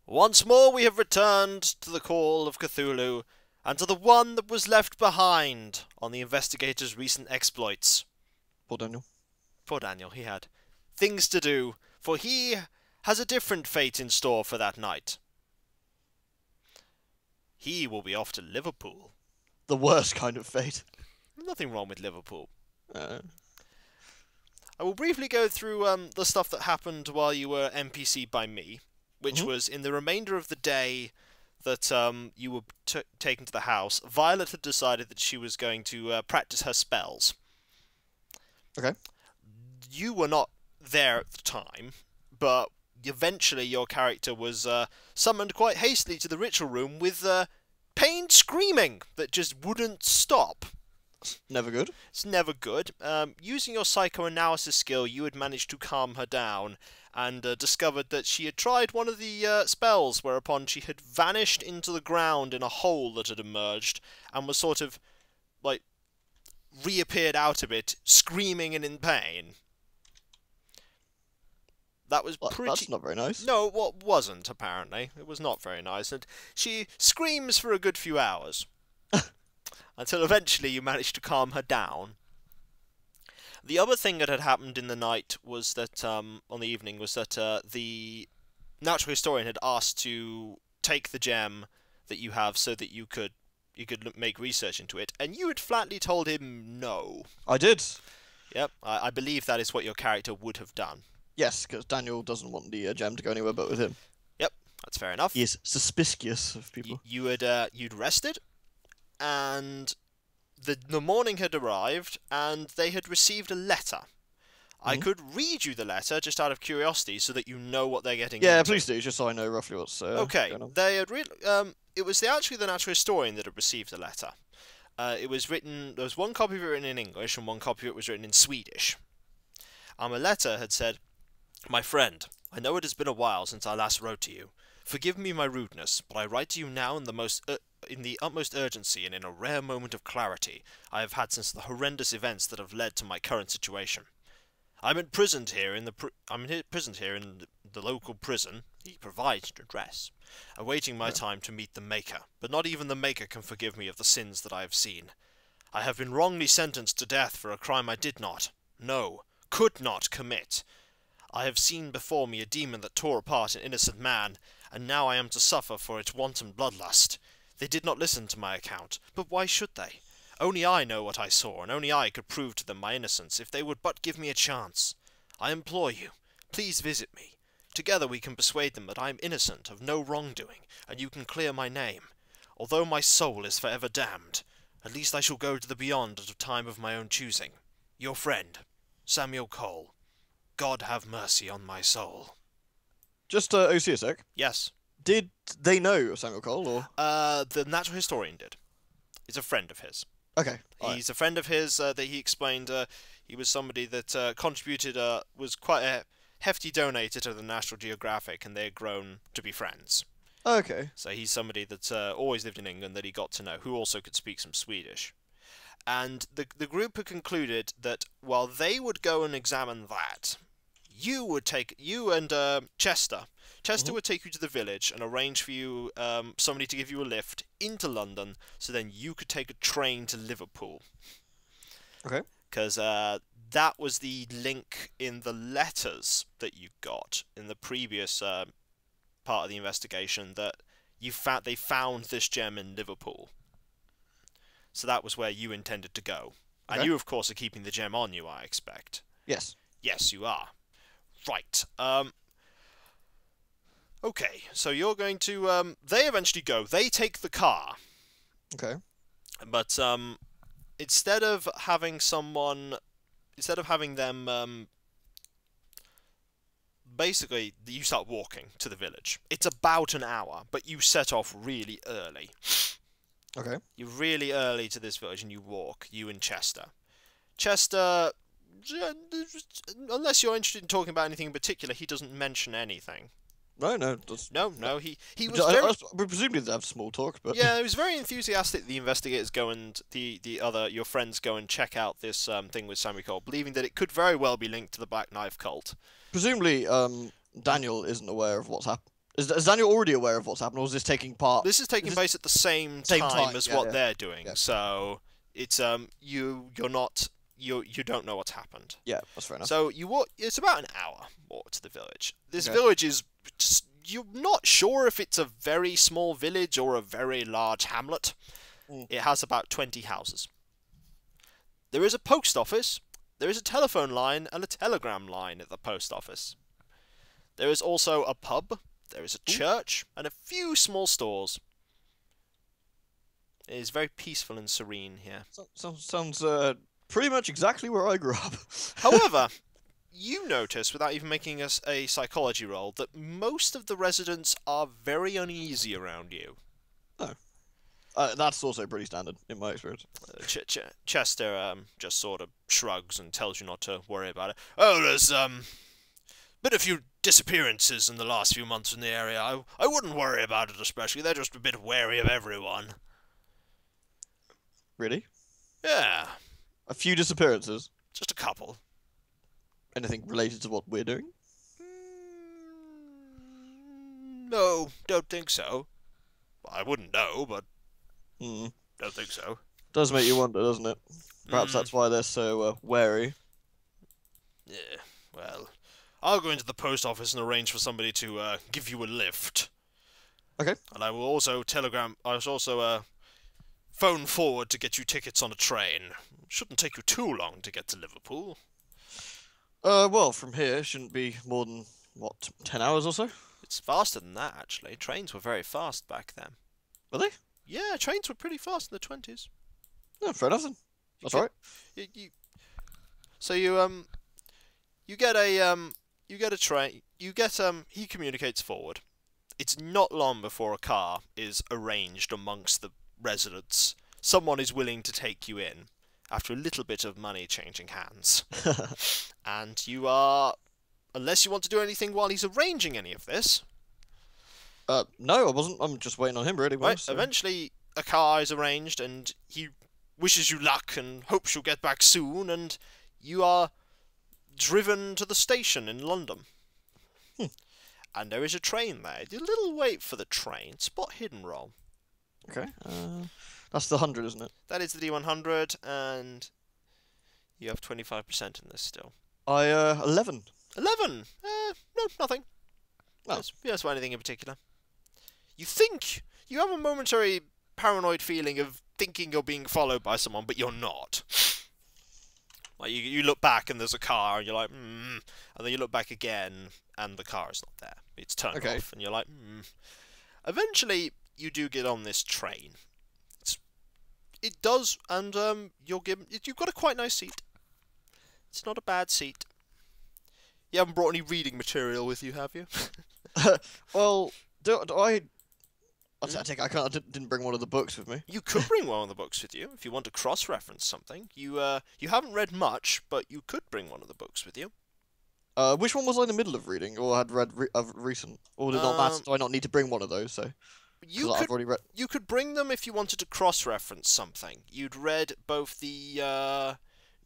Once more we have returned to the call of Cthulhu, and to the one that was left behind on the investigator's recent exploits. Poor Daniel. Poor Daniel, he had things to do, for he has a different fate in store for that night. He will be off to Liverpool. The worst kind of fate. Nothing wrong with Liverpool. Uh, I will briefly go through the stuff that happened while you were NPC'd by me, which was in the remainder of the day that you were taken to the house. Violet had decided that she was going to practice her spells. Okay. You were not there at the time, but eventually your character was summoned quite hastily to the ritual room with pained screaming that just wouldn't stop. Never good. It's never good. Using your psychoanalysis skill, you had managed to calm her down and discovered that she had tried one of the spells, whereupon she had vanished into the ground in a hole that had emerged and was sort of, like, reappeared out of it, screaming and in pain. That was pretty... That's not very nice. No, what wasn't, apparently. It was not very nice, and she screams for a good few hours. Until eventually you managed to calm her down. The other thing that had happened in the night was that, on the evening, was that the natural historian had asked to take the gem that you have so that you could make research into it, and you had flatly told him no. I did. Yep, I believe that is what your character would have done. Yes, because Daniel doesn't want the gem to go anywhere but with him. Yep, that's fair enough. He is suspicious of people. You'd rested, and the morning had arrived, and they had received a letter. I could read you the letter just out of curiosity, so that you know what they're getting Yeah, into. please do, just so I know roughly what's Okay, going on. they had it was actually the natural historian that had received the letter. It was written. There was one copy of it written in English, and one copy of it was written in Swedish. A letter had said, "My friend, I know it has been a while since I last wrote to you. Forgive me my rudeness, but I write to you now in the utmost urgency and in a rare moment of clarity I have had since the horrendous events that have led to my current situation. I'm imprisoned here in the local prison. He provides an address, awaiting my time to meet the Maker. But not even the Maker can forgive me of the sins that I have seen. I have been wrongly sentenced to death for a crime I did not, no, could not commit. I have seen before me a demon that tore apart an innocent man, and now I am to suffer for its wanton bloodlust. They did not listen to my account, but why should they? Only I know what I saw, and only I could prove to them my innocence, if they would but give me a chance. I implore you, please visit me. Together we can persuade them that I am innocent of no wrongdoing, and you can clear my name. Although my soul is forever damned, at least I shall go to the beyond at a time of my own choosing. Your friend, Samuel Cole. God have mercy on my soul." Just OC a sec. Yes. Did they know Samuel Cole, or...? The natural historian did. He's a friend of his. Okay. He's a friend of his that he explained he was somebody that contributed, was quite a hefty donator to the National Geographic, and they had grown to be friends. Okay. So he's somebody that's always lived in England that he got to know, who also could speak some Swedish. And the group had concluded that while they would go and examine that, you and Chester would take you to the village and arrange for you somebody to give you a lift into London, so then you could take a train to Liverpool. Okay. Because that was the link in the letters that you got in the previous part of the investigation, that they found this gem in Liverpool. So that was where you intended to go. Okay. And you, of course, are keeping the gem on you, I expect. Yes. Yes, you are. Right. Okay, so you're going to... they eventually go. They take the car. Okay. But instead of having them... basically, you start walking to the village. It's about an hour, but you set off really early. Okay. You're really early to this village, and you walk, you and Chester. Chester, unless you're interested in talking about anything in particular, he doesn't mention anything. No, that's... No, he was very... We presumably they have small talk, but... Yeah, he was very enthusiastic. The investigators go and your friends go and check out this thing with Samuel Cole, believing that it could very well be linked to the Black Knife cult. Presumably, Daniel isn't aware of what's Is Daniel already aware of what's happened, or is this taking part? This is taking place at the same Same time time, as yeah, what yeah. they're doing. Yeah. So it's you don't know what's happened. Yeah, that's fair enough. So you walk. It's about an hour walk to the village. This Okay. village is just, you're not sure if it's a very small village or a very large hamlet. Mm. It has about 20 houses. There is a post office. There is a telephone line and a telegram line at the post office. There is also a pub. There is a church and a few small stores. It is very peaceful and serene here. Sounds pretty much exactly where I grew up. However, you notice, without even making us a psychology roll, that most of the residents are very uneasy around you. That's also pretty standard in my experience. Chester just sort of shrugs and tells you not to worry about it. Oh, there's been a few disappearances in the last few months in the area. I wouldn't worry about it especially. They're just a bit wary of everyone. Really? Yeah, A few disappearances. just a couple. Anything related to what we're doing? No, don't think so. I wouldn't know, but Hmm. don't think so. Does make you wonder, doesn't it? Perhaps that's why they're so wary. Yeah, well, I'll go into the post office and arrange for somebody to give you a lift. Okay. And I will also phone forward to get you tickets on a train. Shouldn't take you too long to get to Liverpool. Well, from here it shouldn't be more than what, 10 hours or so? It's faster than that, actually. Trains were very fast back then. Were they? Yeah, trains were pretty fast in the 20s. No, fair enough then. That's alright. So you get a train. He communicates forward. It's not long before a car is arranged amongst the residents. Someone is willing to take you in after a little bit of money changing hands. And you are, unless you want to do anything while he's arranging any of this. No, I wasn't. I'm just waiting on him, really. Right, So. eventually a car is arranged and he wishes you luck and hopes you'll get back soon, and you are driven to the station in London. And there is a train there. Do a little wait for the train. Spot hidden roll. Okay. That's the 100, isn't it? That is the D100, and you have 25% in this still. 11. 11! No, nothing. Oh. Yes, for anything in particular. You think, you have a momentary paranoid feeling of thinking you're being followed by someone, but you're not. Like, you look back and there's a car, and you're like, and then you look back again, and the car is not there. It's turned off, and you're like, Eventually, you do get on this train. It does, and you've got a quite nice seat. It's not a bad seat. You haven't brought any reading material with you, have you? Well, do I... I didn't bring one of the books with me. You could bring one of the books with you if you want to cross-reference something. You haven't read much, but you could bring one of the books with you. Which one was I in the middle of reading, or had read recent? Or did it not matter? Do I not need to bring one of those? So I've already read. You could bring them if you wanted to cross-reference something. You'd read both the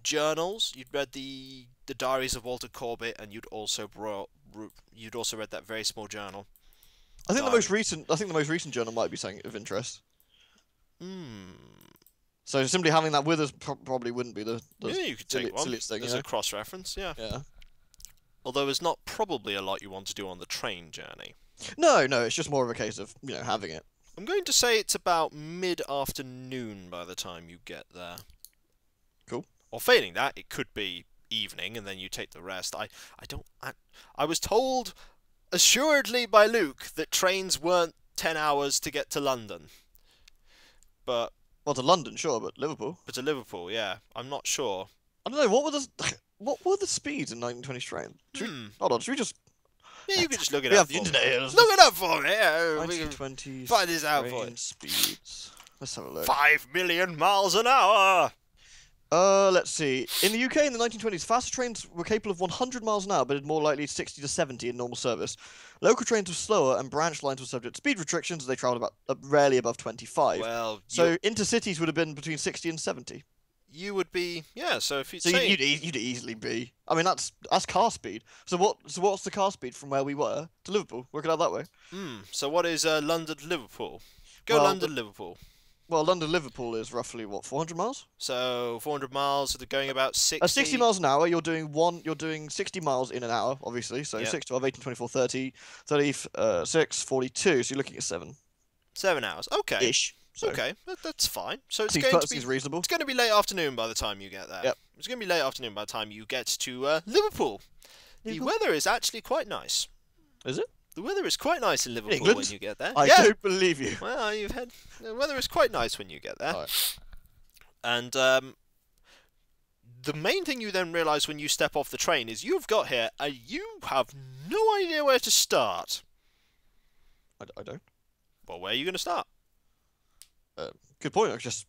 journals, you'd read the diaries of Walter Corbett, and you'd also read that very small journal. I think the most recent journal might be something of interest. So simply having that with us probably wouldn't be the yeah, you could take one. silliest thing. There's a cross-reference, yeah. Yeah. Although there's not probably a lot you want to do on the train journey. No, it's just more of a case of having it. I'm going to say it's about mid-afternoon by the time you get there. Cool. Or failing that, it could be evening, and then you take the rest. I was told, assuredly by Luke, that trains weren't 10 hours to get to London. Well, to London, sure, but Liverpool. But to Liverpool, yeah. I'm not sure. I don't know, what were the speeds in 1920 train? Hold on, should we just... Yeah, you can just look it We up. have the internet here. Look it up for me. Yeah, we can 1920 find this out for you. speeds. Let's have a look. 5 million miles an hour. Let's see. In the UK in the 1920s, faster trains were capable of 100 miles an hour, but more likely 60 to 70 in normal service. Local trains were slower, and branch lines were subject to speed restrictions, as they travelled rarely above 25. Well, so intercities would have been between 60 and 70. you would be, yeah. So if you'd So say, you'd easily be. I mean, that's car speed. So what's the car speed from where we were to Liverpool? Work it out that way. so what is London to Liverpool? Go Well, London Liverpool. London Liverpool is roughly what, 400 miles? So 400 miles, so they're going about 60. At 60 miles an hour, you're doing 60 miles in an hour, obviously. So Yep. 6, 12, 18, 24, 30, 36, 42. So you're looking at 7 7 hours. Okay. ish. So Okay, that's fine. So it's seems, going to seems be reasonable. it's going to be late afternoon by the time you get there. Yep. It's going to be late afternoon by the time you get to Liverpool. The weather is actually quite nice. Is it? The weather is quite nice in Liverpool England? when you get there. I Yeah. don't believe you. Well, the weather is quite nice when you get there. Alright. And the main thing you then realise when you step off the train is you've got here and you have no idea where to start. I don't. Well, where are you going to start? Good point. I just.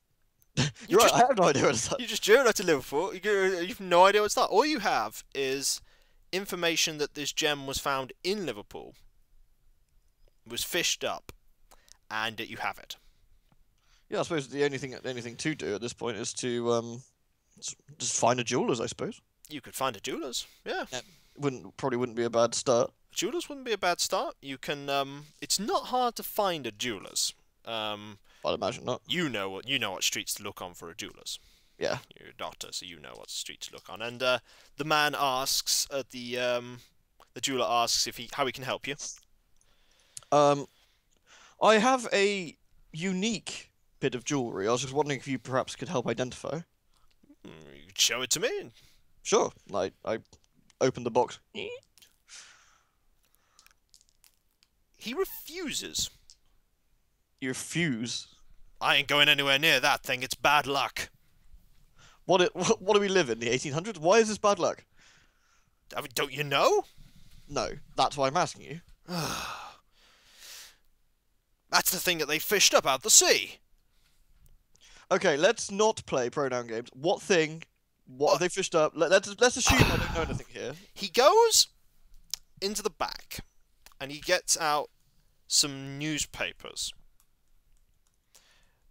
You're right. I have no idea where to start. You just journey to Liverpool. You've no idea where to start. All you have is information that this gem was found in Liverpool, was fished up, and that you have it. Yeah, I suppose the only thing to do at this point is to just find a jeweler's. I suppose. You could find a jeweler's. Yeah. Probably wouldn't be a bad start. Jewelers wouldn't be a bad start. You can. It's not hard to find a jeweler's. I'd imagine not. You know what streets to look on for a jeweler's. Yeah. You're a doctor, so you know what street to look on. And the man asks, the jeweler asks how he can help you. I have a unique bit of jewellery. I was just wondering if you perhaps could help identify. You could show it to me. Sure. I opened the box. He refuses. You refuse. I ain't going anywhere near that thing. It's bad luck. What do we live in, the 1800s? Why is this bad luck? I mean, don't you know? No, that's why I'm asking you. That's the thing that they fished up out the sea. Okay, let's not play pronoun games. What thing? What have they fished up? Let's assume I don't know anything here. He goes into the back and he gets out some newspapers.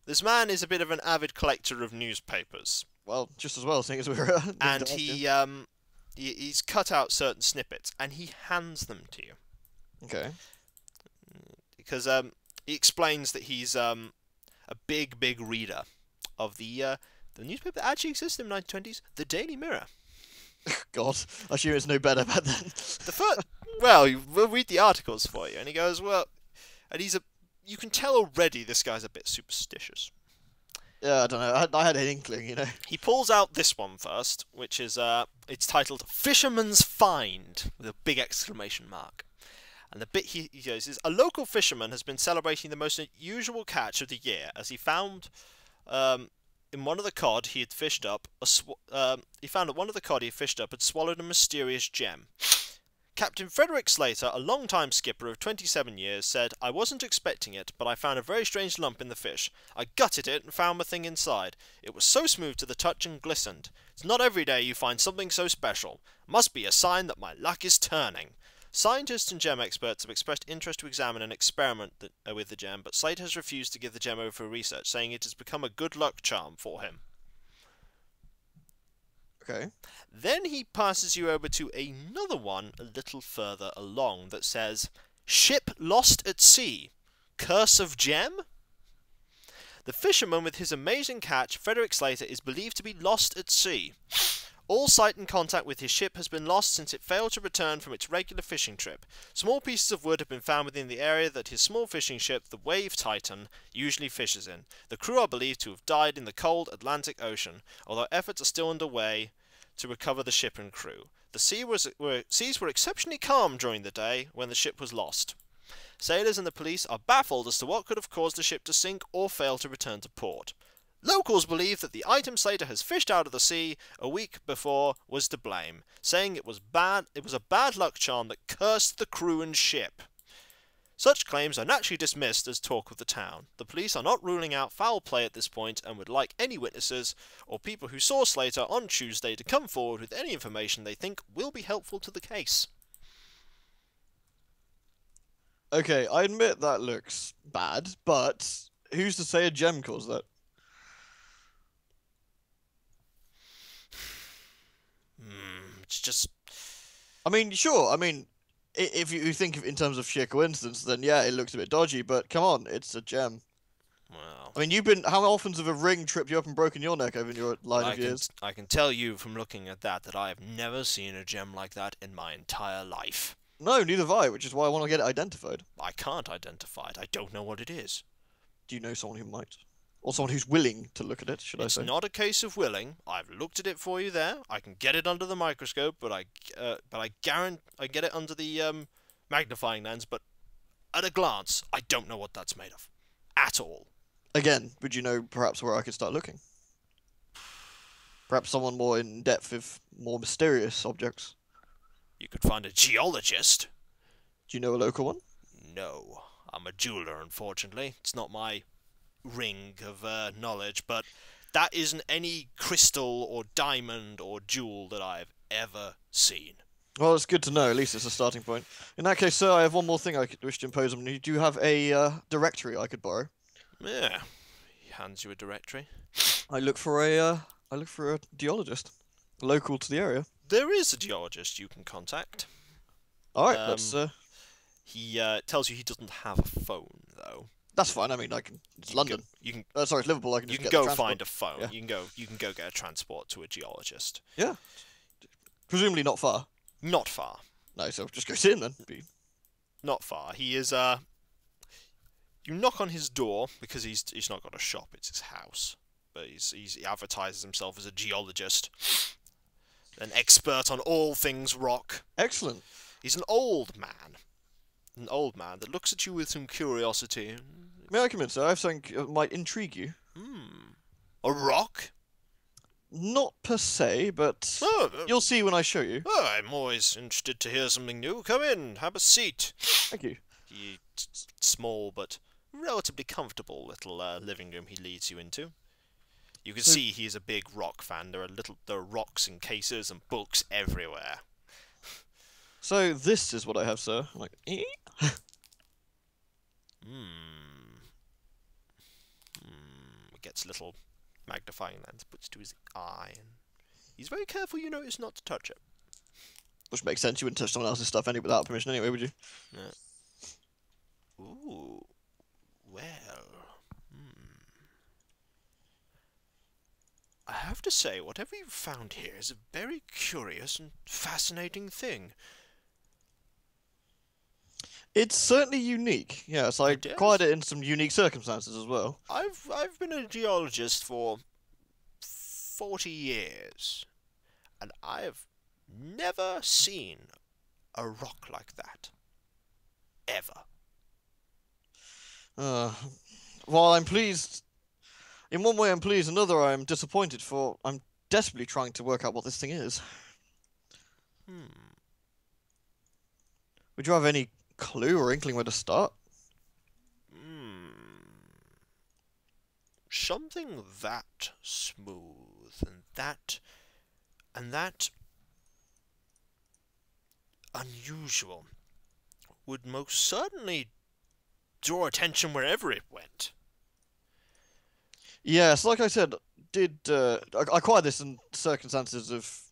This man is a bit of an avid collector of newspapers. Well, just as well, seeing as we're. And he's cut out certain snippets and he hands them to you. Okay. Because he explains that he's a big reader of the newspaper that actually existed in the 1920s, the Daily Mirror. God, I assume it's no better back then. Well, we'll read the articles for you. And he goes, well, and you can tell already this guy's a bit superstitious. Yeah, I don't know. I had an inkling, He pulls out this one first, which is it's titled "Fisherman's Find" with a big exclamation mark. And the bit he goes is, a local fisherman has been celebrating the most unusual catch of the year as he found in one of the cod he had fished up he found that one of the cod he had fished up had swallowed a mysterious gem. Captain Frederick Slater, a long-time skipper of 27 years, said, I wasn't expecting it, but I found a very strange lump in the fish. I gutted it and found the thing inside. It was so smooth to the touch and glistened. It's not every day you find something so special. Must be a sign that my luck is turning. Scientists and gem experts have expressed interest to examine and experiment with the gem, but Slater has refused to give the gem over for research, saying it has become a good luck charm for him. Okay. Then he passes you over to another one a little further along that says, Ship lost at sea. Curse of gem? The fisherman with his amazing catch, Frederick Slater, is believed to be lost at sea. All sight and contact with his ship has been lost since it failed to return from its regular fishing trip. Small pieces of wood have been found within the area that his small fishing ship, the Wave Titan, usually fishes in. The crew are believed to have died in the cold Atlantic Ocean, although efforts are still underway to recover the ship and crew. The seas were exceptionally calm during the day when the ship was lost. Sailors and the police are baffled as to what could have caused the ship to sink or fail to return to port. Locals believe that the item Slater has fished out of the sea a week before was to blame, saying it was a bad luck charm that cursed the crew and ship. Such claims are naturally dismissed as talk of the town. The police are not ruling out foul play at this point and would like any witnesses or people who saw Slater on Tuesday to come forward with any information they think will be helpful to the case. Okay, I admit that looks bad, but who's to say a gem caused that? It's just... I mean, sure. I mean, if you think of in terms of sheer coincidence, then yeah, it looks a bit dodgy. But come on, it's a gem. Well... I mean, you've been. How often have a ring tripped you up and broken your neck over in your line of years? I can tell you from looking at that I have never seen a gem like that in my entire life. No, neither have I, which is why I want to get it identified. I can't identify it. I don't know what it is. Do you know someone who might? Or someone who's willing to look at it, should I It's say? not a case of willing. I've looked at it for you there. I can get it under the microscope, but I guarantee I get it under the magnifying lens. But at a glance, I don't know what that's made of, at all. Again, would you know perhaps where I could start looking? Perhaps someone more in depth with more mysterious objects. You could find a geologist. Do you know a local one? No, I'm a jeweler, unfortunately. It's not my ring of knowledge, but that isn't any crystal or diamond or jewel that I've ever seen. Well, it's good to know. At least it's a starting point. In that case, sir, I have one more thing I could wish to impose on you. Do you have a directory I could borrow? Yeah, he hands you a directory. I look for a geologist, local to the area. There is a geologist you can contact. All right, let's. He tells you he doesn't have a phone though. That's fine. I mean, It's London. Sorry, it's Liverpool. I can You just can get go the find a phone. Yeah. You can go get a transport to a geologist. Yeah. Presumably not far. Not far. No, so just go sit in then. Not far. He is You knock on his door because he's not got a shop. It's his house. But he advertises himself as a geologist, an expert on all things rock. Excellent. He's an old man that looks at you with some curiosity. May I come in, sir? I have something that might intrigue you. A rock? Not per se, but you'll see when I show you. Oh, I'm always interested to hear something new. Come in, have a seat. Thank you. Small but relatively comfortable little living room he leads you into. You can see he's a big rock fan. There are rocks in cases and books everywhere. So this is what I have, sir. I'm like, He gets a little magnifying lens, puts it to his eye, and he's very careful, you notice, not to touch it. which makes sense. You wouldn't touch someone else's stuff without permission anyway, would you? Yeah. Ooh. Well. I have to say, whatever you've found here is a very curious and fascinating thing. It's certainly unique. Yes, I acquired it in some unique circumstances as well. I've been a geologist for 40 years, and I have never seen a rock like that. Ever. While I'm pleased, in one way I'm pleased, another I'm disappointed, for I'm desperately trying to work out what this thing is. Would you have any clue or inkling where to start? Something that smooth and that unusual would most certainly draw attention wherever it went. Yes, like I said, I acquired this in circumstances of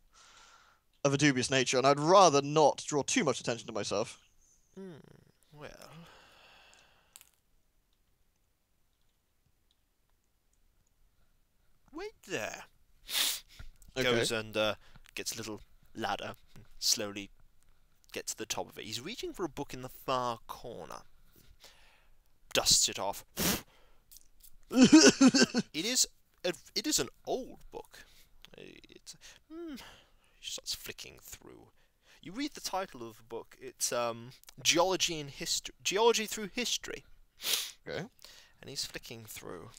a dubious nature, and I'd rather not draw too much attention to myself. Well, wait there. Okay. Goes and gets a little ladder and slowly gets to the top of it. He's reaching for a book in the far corner. Dusts it off. It is an old book. He starts flicking through. You read the title of the book. It's Geology through History. Okay. And he's flicking through.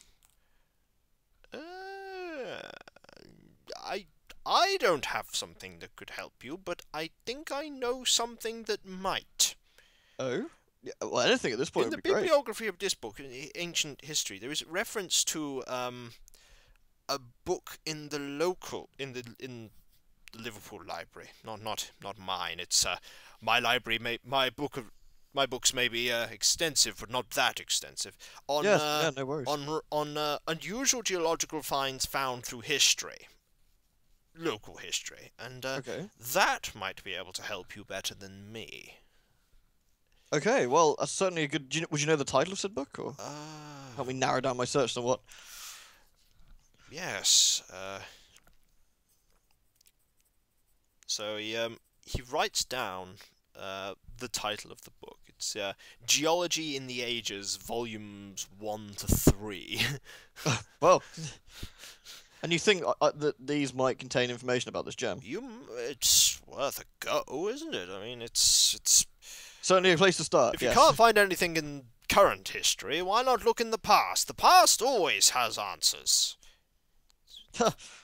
I don't have something that could help you, but I think I know something that might. Oh? Yeah, well, anything at this point would be great. In the bibliography of this book, in ancient history, there is reference to a book in the Liverpool library. Not mine. It's my library. My books may be extensive, but not that extensive. No worries. On unusual geological finds found through history. local history, and Okay. that might be able to help you better than me. Okay, well, that's certainly a good. Would you know the title of said book, or Uh, help me narrow down my search somewhat? yes. So he writes down the title of the book. It's Geology in the Ages, Volumes 1 to 3. Well, and you think that these might contain information about this gem? It's worth a go, isn't it? I mean, it's Certainly a place to start. if you Yes. can't find anything in current history, why not look in the past? The past always has answers.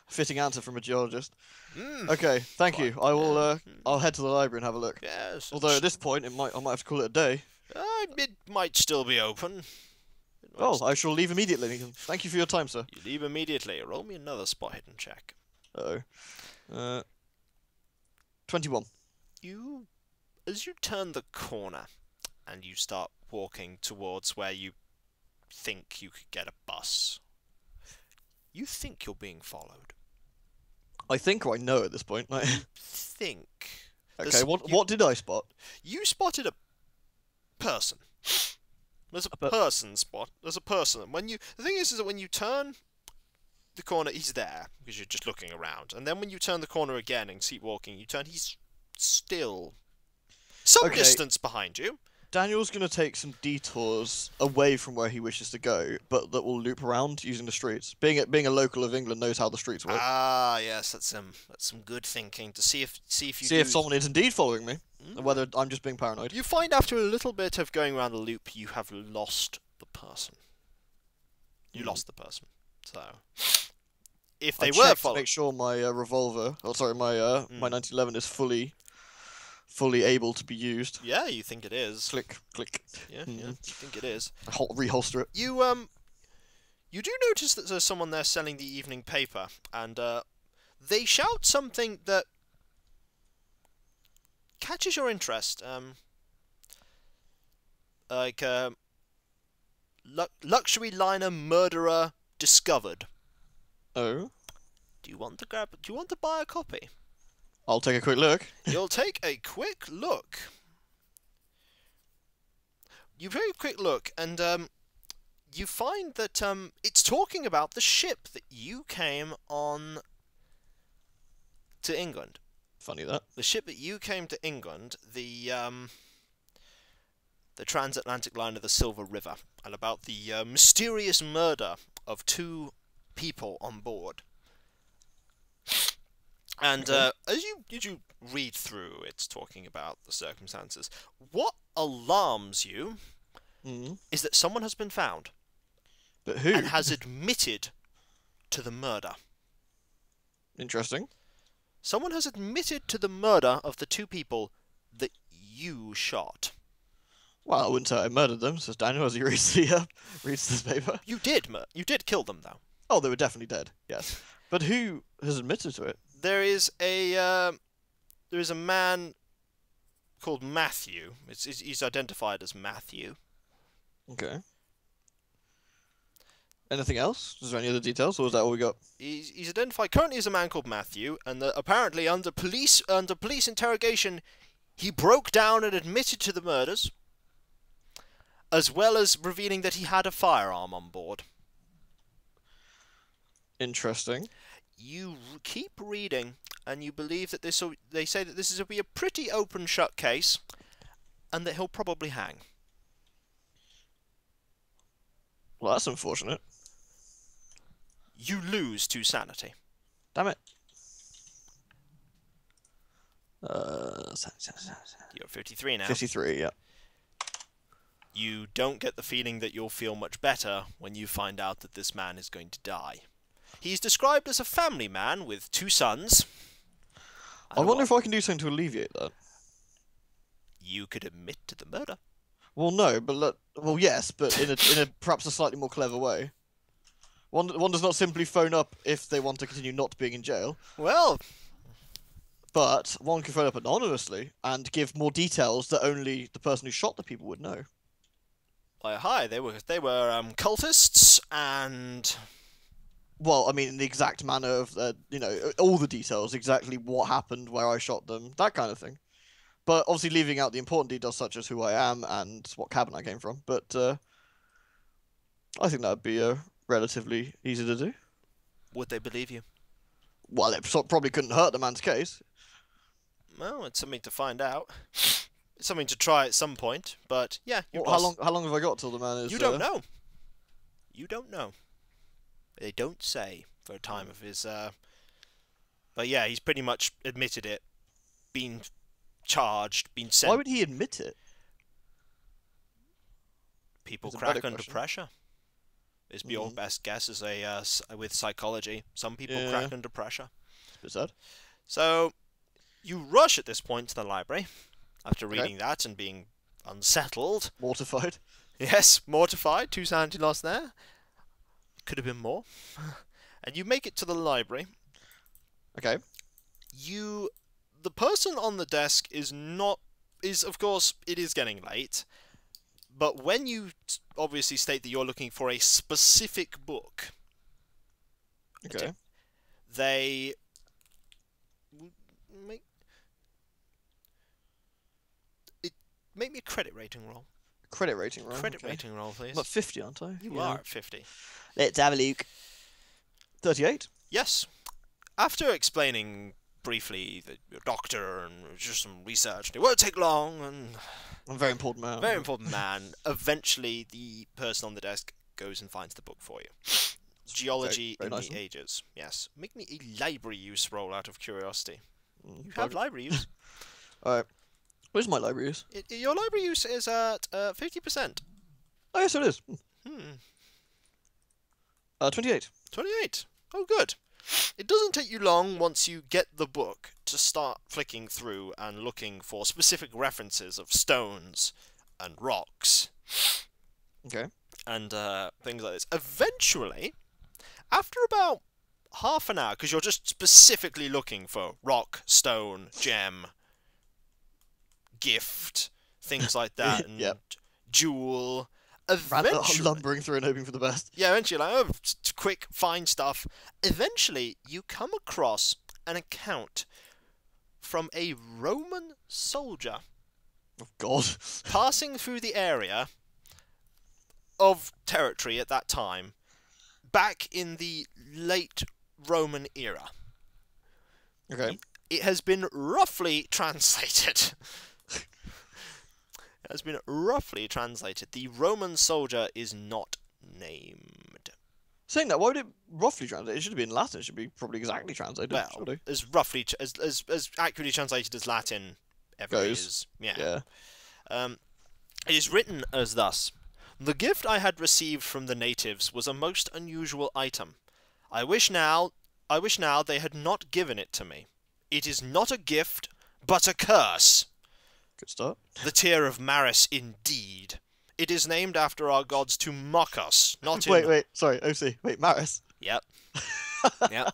Fitting answer from a geologist. Mm, Okay, thank you. I will. yeah. I'll head to the library and have a look. Yes. Although at this point, I might have to call it a day. It might still be open. It might Well, I shall leave immediately. Thank you for your time, sir. You leave immediately. Roll me another spot hidden check. Uh-oh. 21. As you turn the corner and you start walking towards where you think you could get a bus, you think you're being followed. I think I know at this point. Think. Okay, what did I spot? You spotted a person. There's a person spot. There's a person. The thing is that when you turn the corner, he's there because you're just looking around, and then when you turn the corner again and keep walking, you turn. He's still some distance behind you. Daniel's going to take some detours away from where he wishes to go, but that will loop around using the streets. Being a local of England knows how the streets work. Ah, yes, that's some good thinking to see if someone is indeed following me, and whether I'm just being paranoid. You find after a little bit of going around the loop, you have lost the person. You lost the person. So, if they were following, to make sure my revolver, my 1911 is fully able to be used. Yeah, you think it is. Click, click. Yeah, you think it is. Reholster it. You do notice that there's someone there selling the evening paper, and they shout something that catches your interest. Luxury liner murderer discovered. Oh. Do you want to buy a copy? I'll take a quick look. You'll take a quick look. You take a quick look, and you find that it's talking about the ship that you came on to England. Funny that. The ship that you came to England, the transatlantic liner, the Silver River, and about the mysterious murder of 2 people on board. And as you read through, it's talking about the circumstances. What alarms you is that someone has been found. But who? And has admitted to the murder. Interesting. Someone has admitted to the murder of the 2 people that you shot. Well, I wouldn't say I murdered them, says Daniel as he reads this paper. You did kill them, though. Oh, they were definitely dead, yes. But who has admitted to it? There is a man called Matthew. He's identified as Matthew. Okay. Anything else? Is there any other details, or is that all we got? He's identified currently as a man called Matthew, and apparently under police interrogation, he broke down and admitted to the murders, as well as revealing that he had a firearm on board. Interesting. You keep reading, and you believe that they say that this will be a pretty open-shut case, and that he'll probably hang. Well, that's unfortunate. You lose 2 sanity. Damn it. You're 53 now. 53, yeah. You don't get the feeling that you'll feel much better when you find out that this man is going to die. He's described as a family man with 2 sons. I wonder if I can do something to alleviate that. You could admit to the murder. Well, no, but well, yes, but in a perhaps a slightly more clever way. One does not simply phone up if they want to continue not being in jail. Well, but one can phone up anonymously and give more details that only the person who shot the people would know. Hi, they were cultists, and Well, I mean, in the exact manner of, all the details, exactly what happened, where I shot them, that kind of thing. But obviously leaving out the important details such as who I am and what cabin I came from. But I think that would be relatively easy to do. Would they believe you? Well, it probably couldn't hurt the man's case. Well, it's something to find out. It's something to try at some point. But yeah, Well, how long have I got till the man is? You don't know. You don't know. They don't say for a time of his. But yeah, he's pretty much admitted it. Been charged. Been sent. Why would he admit it? People It's a crack better under question. pressure. Is your best guess as with psychology. Some people Yeah. crack under pressure. It's a bit sad. So you rush at this point to the library after Okay. reading that and being unsettled. Mortified. Yes, mortified. 2 sanity lost there. Could have been more. And you make it to the library. Okay. The person on the desk is of course, it is getting late. But when you obviously state that you're looking for a specific book, Okay. they make me a credit rating roll. Credit rating roll. Credit okay. rating roll, please. I'm at 50, aren't I? You Yeah. are at 50. Let's have a look. 38. Yes. After explaining briefly that you're a doctor and just some research, and it won't take long, and I'm a very important man. very important man, eventually the person on the desk goes and finds the book for you. Geology very in nice the one. Ages. Yes. Make me a library use roll out of curiosity. You Mm, have library use. Alright. Where's my library use? Your library use is at 50%. Oh, yes, it is. Hmm. 28. 28. Oh, good. It doesn't take you long once you get the book to start flicking through and looking for specific references of stones and rocks Okay. and things like this. Eventually, after about half an hour, because you're just specifically looking for rock, stone, gem, gift, things like that, and Yep. jewel. Eventually, Lumbering through and hoping for the best. yeah, eventually, like, oh, quick, find stuff. Eventually, you come across an account from a Roman soldier Oh, God. passing through the area of territory at that time, back in the late Roman era. Okay. It has been roughly translated. It has been roughly translated. The Roman soldier is not named. Saying that, why would it roughly translate? It should be in Latin. It should be probably exactly translated. Well, surely. as roughly as accurately translated as Latin ever Goes. is. Yeah. Yeah. It is written as thus: "The gift I had received from the natives was a most unusual item. I wish now they had not given it to me. It is not a gift, but a curse. Good start. The tear of Maris, indeed. It is named after our gods to mock us, not in..." Wait. Sorry, OC. Wait, Maris. Yep. Yep.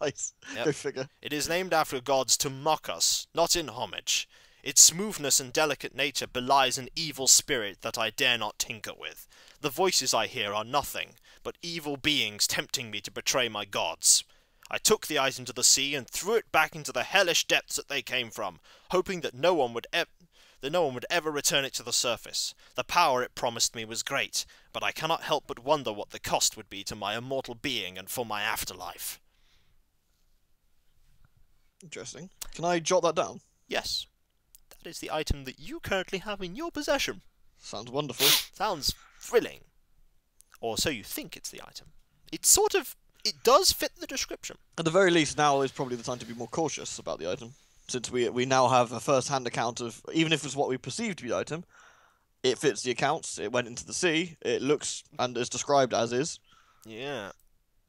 Nice. Yep. Go figure. It is named after gods to mock us, not in homage. Its smoothness and delicate nature belies an evil spirit that I dare not tinker with. The voices I hear are nothing, but evil beings tempting me to betray my gods. I took the item to the sea and threw it back into the hellish depths that they came from, hoping that no one would ever return it to the surface. The power it promised me was great, but I cannot help but wonder what the cost would be to my immortal being and for my afterlife. Interesting. Can I jot that down? Yes, that is the item that you currently have in your possession. Sounds wonderful. Sounds thrilling. Or so you think it's the item. It does fit the description. At the very least, now is probably the time to be more cautious about the item, since we now have a first-hand account of, even if it's what we perceive to be the item, it fits the accounts, it went into the sea, it looks and is described as is, Yeah.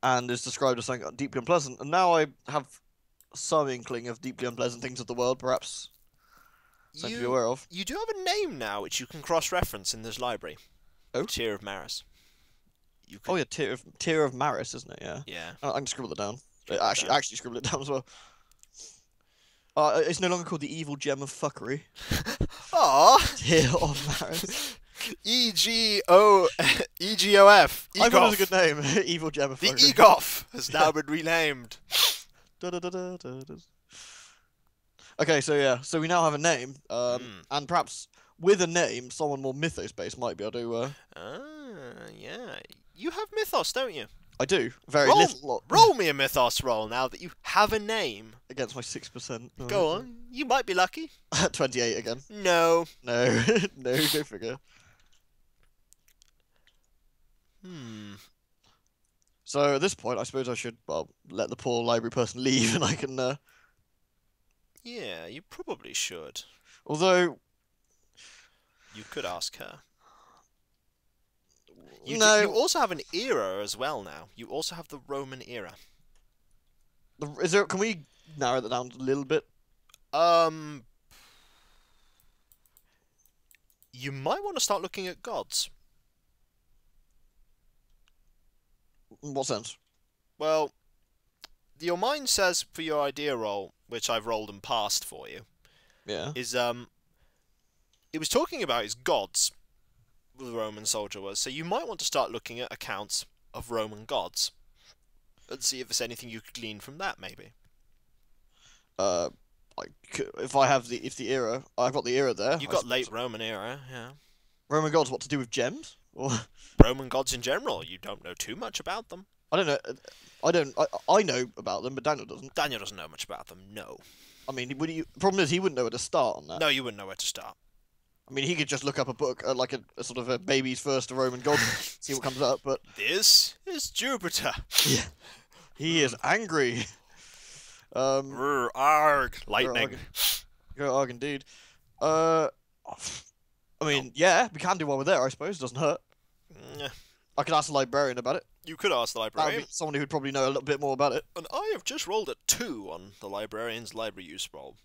and is described as something deeply unpleasant, and now I have some inkling of deeply unpleasant things of the world, perhaps something to be aware of. You do have a name now which you can cross-reference in this library. Oh? Tear of Maris. You Oh yeah, Tear of Maris, isn't it? Yeah. Yeah. I can scribble it down. Scribble it down. Actually scribble it down as well. It's no longer called the evil gem of fuckery. Aww. Tear of Maris. EGOF. I thought it was a good name. Evil The Gemmifier. EGOF has now been renamed. Okay, so yeah, so we now have a name, and perhaps with a name, someone more mythos-based might be able to. Yeah. You have mythos, don't you? I do very Roll, little roll me a mythos roll now that you have a name. against my 6%. Go on. You might be lucky. 28 again. No. No, no, go figure. So at this point, I suppose I should let the poor library person leave, and I can. Yeah, you probably should. Although You could ask her. You also have an era as well now. You also have the Roman era. is there? Can we narrow that down a little bit? You might want to start looking at gods. In what sense? Well, your mind says for your idea roll, which I've rolled and passed for you, Yeah. is it was talking about his gods. The Roman soldier was, so you might want to start looking at accounts of Roman gods and see if there's anything you could glean from that, maybe. If I have the era, I've got the era there. You've got late Roman era, yeah. Roman gods, what to do with gems? Or Roman gods in general, you don't know too much about them. I don't know. I know about them, but Daniel doesn't. Daniel doesn't know much about them, no. I mean, problem is he wouldn't know where to start on that. No, you wouldn't know where to start. I mean, he could just look up a book, like a sort of a baby's first Roman god, see what comes up. But This is Jupiter. yeah, he is angry. Arg, lightning. Go arg indeed. I mean, yeah, we can do while we're there. I suppose doesn't hurt. Yeah. I could ask the librarian about it. You could ask the That would librarian. be someone who would probably know a little bit more about it. And I have just rolled a 2 on the librarian's library use roll.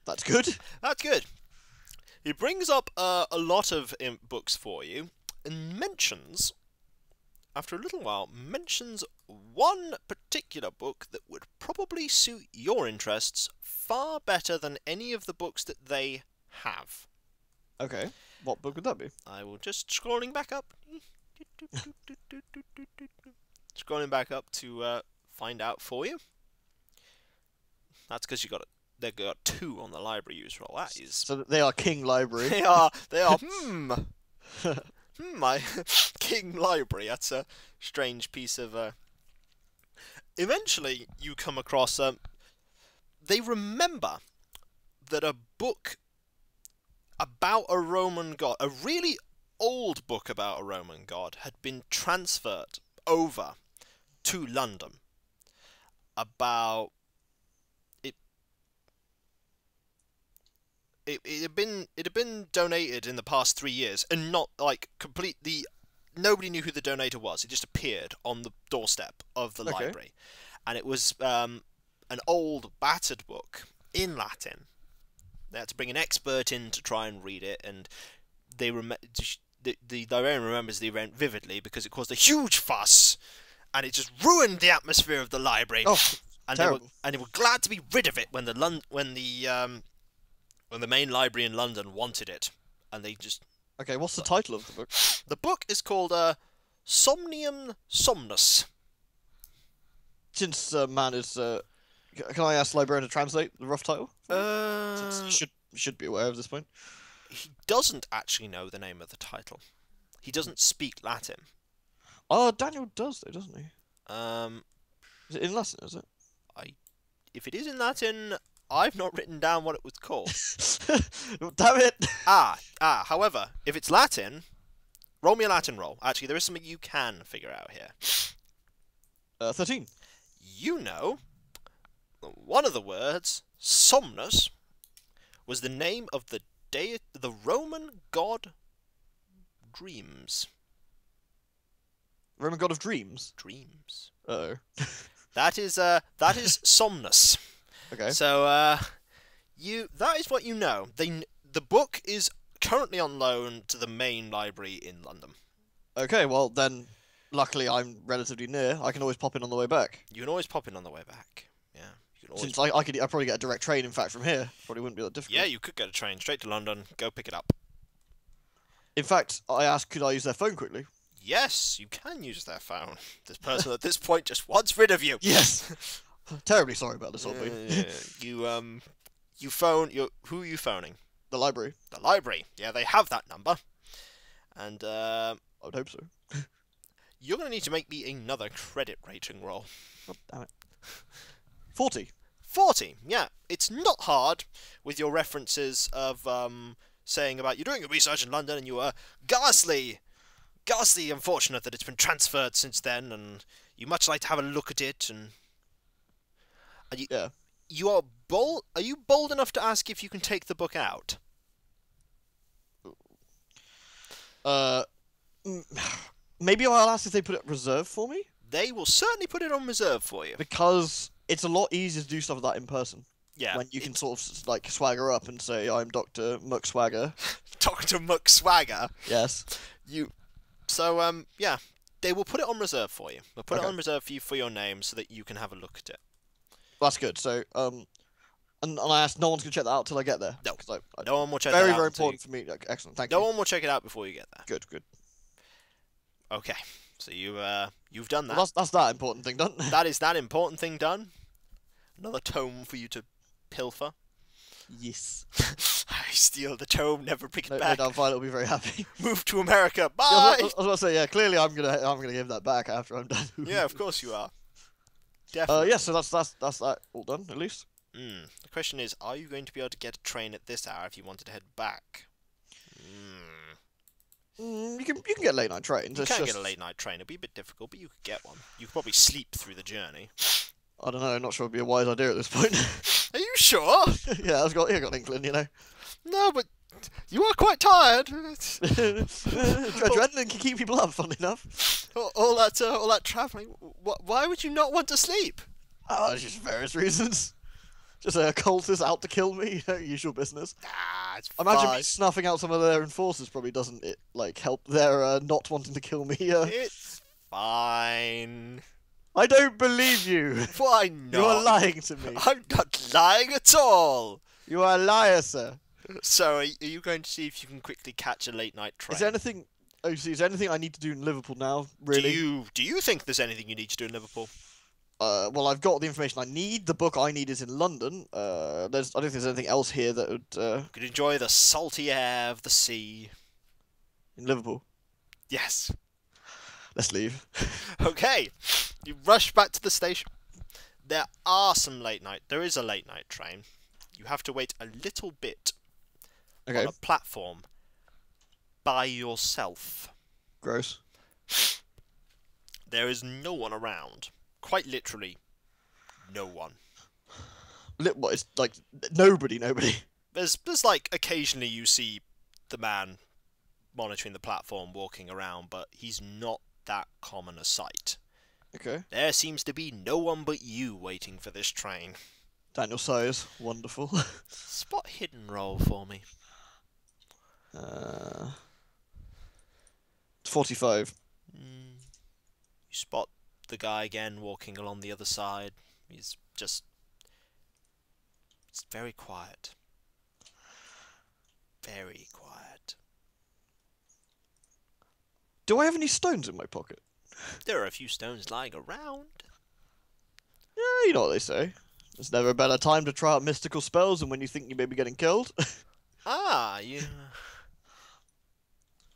That's good. That's good. He brings up a lot of books for you and mentions, after a little while, mentions one particular book that would probably suit your interests far better than any of the books that they have. Okay, what book would that be? I will just scrolling back up. Scrolling back up to find out for you. That's because they got 2 on the library use roll. That is. So they are King Library. They are. My King Library. That's a strange piece of. Eventually, you come across. They remember that a book about a Roman god, a really old book about a Roman god, had been transferred over to London. About it had been donated in the past 3 years, and not like completely. Nobody knew who the donator was. It just appeared on the doorstep of the library, and it was an old, battered book in Latin. They had to bring an expert in to try and read it, and the librarian remembers the event vividly because it caused a huge fuss, and it just ruined the atmosphere of the library. Oh, and terrible. they were glad to be rid of it when the main library in London wanted it, and they just. Okay, what's the title of the book? The book is called Somnium Somnus. Since man is, can I ask the librarian to translate the rough title? Since he should be aware of this point. He doesn't actually know the name of the title. He doesn't speak Latin. Oh, Daniel does though, doesn't he? Is it in Latin? Is it? If it is in Latin, I've not written down what it was called. Damn it! However, if it's Latin, roll me a Latin roll. Actually, there is something you can figure out here. 13. You know, one of the words, somnus, was the name of the Roman god Dreams. Roman god of dreams. Dreams. Uh oh. That is Somnus. Okay. So that is what you know. The book is currently on loan to the main library in London. Okay, well then, luckily I'm relatively near. I can always pop in on the way back. You can always pop in on the way back. Yeah. You can always. Since I'd probably get a direct train, in fact, from here. Probably wouldn't be that difficult. Yeah, you could get a train straight to London, go pick it up. In fact, I asked, could I use their phone quickly? Yes, you can use their phone. This person at this point just wants rid of you. Yes. Terribly sorry about this, old Yeah, you phone. Who are you phoning? The library. The library. Yeah, they have that number. And I would hope so. you're going to need to make me another credit rating roll. Oh, damn it. 40. 40. Yeah, it's not hard with your references of saying about you doing your research in London and you were ghastly unfortunate that it's been transferred since then, and you much like to have a look at it. And Yeah. you are bold. Are you bold enough to ask if you can take the book out? Maybe I'll ask if they put it reserved for me, They will certainly put it on reserve for you. because it's a lot easier to do stuff like that in person. Yeah. When you can sort of like swagger up and say, I'm Dr. Muckswagger. Dr. Muckswagger. Yes. So yeah, they will put it on reserve for you. They'll put it Okay. on reserve for you for your name so that you can have a look at it. That's good. So, and I asked, no one's going to check that out till I get there? No. 'Cause No one will check very, that out. very until important for me. Like, excellent. Thank No you. one will check it out before you get there. Good, good. Okay. So you've done that. Well, that's that important thing done. That is that important thing done. Another tome for you to pilfer. Yes. I steal the tome, never bring it No back. doubt Violet will be very happy. Move to America. Yeah, Bye. I was about to say, yeah, clearly I'm gonna give that back after I'm done. Yeah, of course you are. Definitely. Yeah, so that's that all done at least. The question is, are you going to be able to get a train at this hour if you wanted to head back? You can get late night trains. You It's can just, get a late night train. It'll be a bit difficult, but you could get one. You could probably sleep through the journey. I don't know. I'm not sure it'd be a wise idea at this point. Are you sure? Yeah, I've got an inkling, you know. No, but you are quite tired. Adrenaline can keep people up, funnily enough. all that travelling. Why would you not want to sleep? Oh, it's just various reasons. Just a cultist out to kill me, you know, usual business. Ah, it's I imagine fine. me snuffing out some of their enforcers probably doesn't help their not wanting to kill me. It's fine. I don't believe you. Why not? You are lying to me. I'm not lying at all. You are a liar, sir. So, are you going to see if you can quickly catch a late night train? Is there anything? Oh, see, is there anything I need to do in Liverpool now? Really? Do you think there's anything you need to do in Liverpool? Well, I've got the information I need. The book I need is in London. I don't think there's anything else here that would You could enjoy the salty air of the sea. in Liverpool. Yes. Let's leave. Okay. You rush back to the station. There is a late night train. You have to wait a little bit Okay. on a platform by yourself. Gross. There is no one around. Quite literally, no one. What? It's like nobody. There's like occasionally you see the man monitoring the platform walking around, but he's not that common a sight. Okay. There seems to be no one but you waiting for this train. Daniel Sayers, wonderful. Spot hidden roll for me. 45. You spot the guy again walking along the other side. It's very quiet. Very quiet. Do I have any stones in my pocket? There are a few stones lying around. Yeah, you know what they say. There's never a better time to try out mystical spells than when you think you may be getting killed. Ah, Are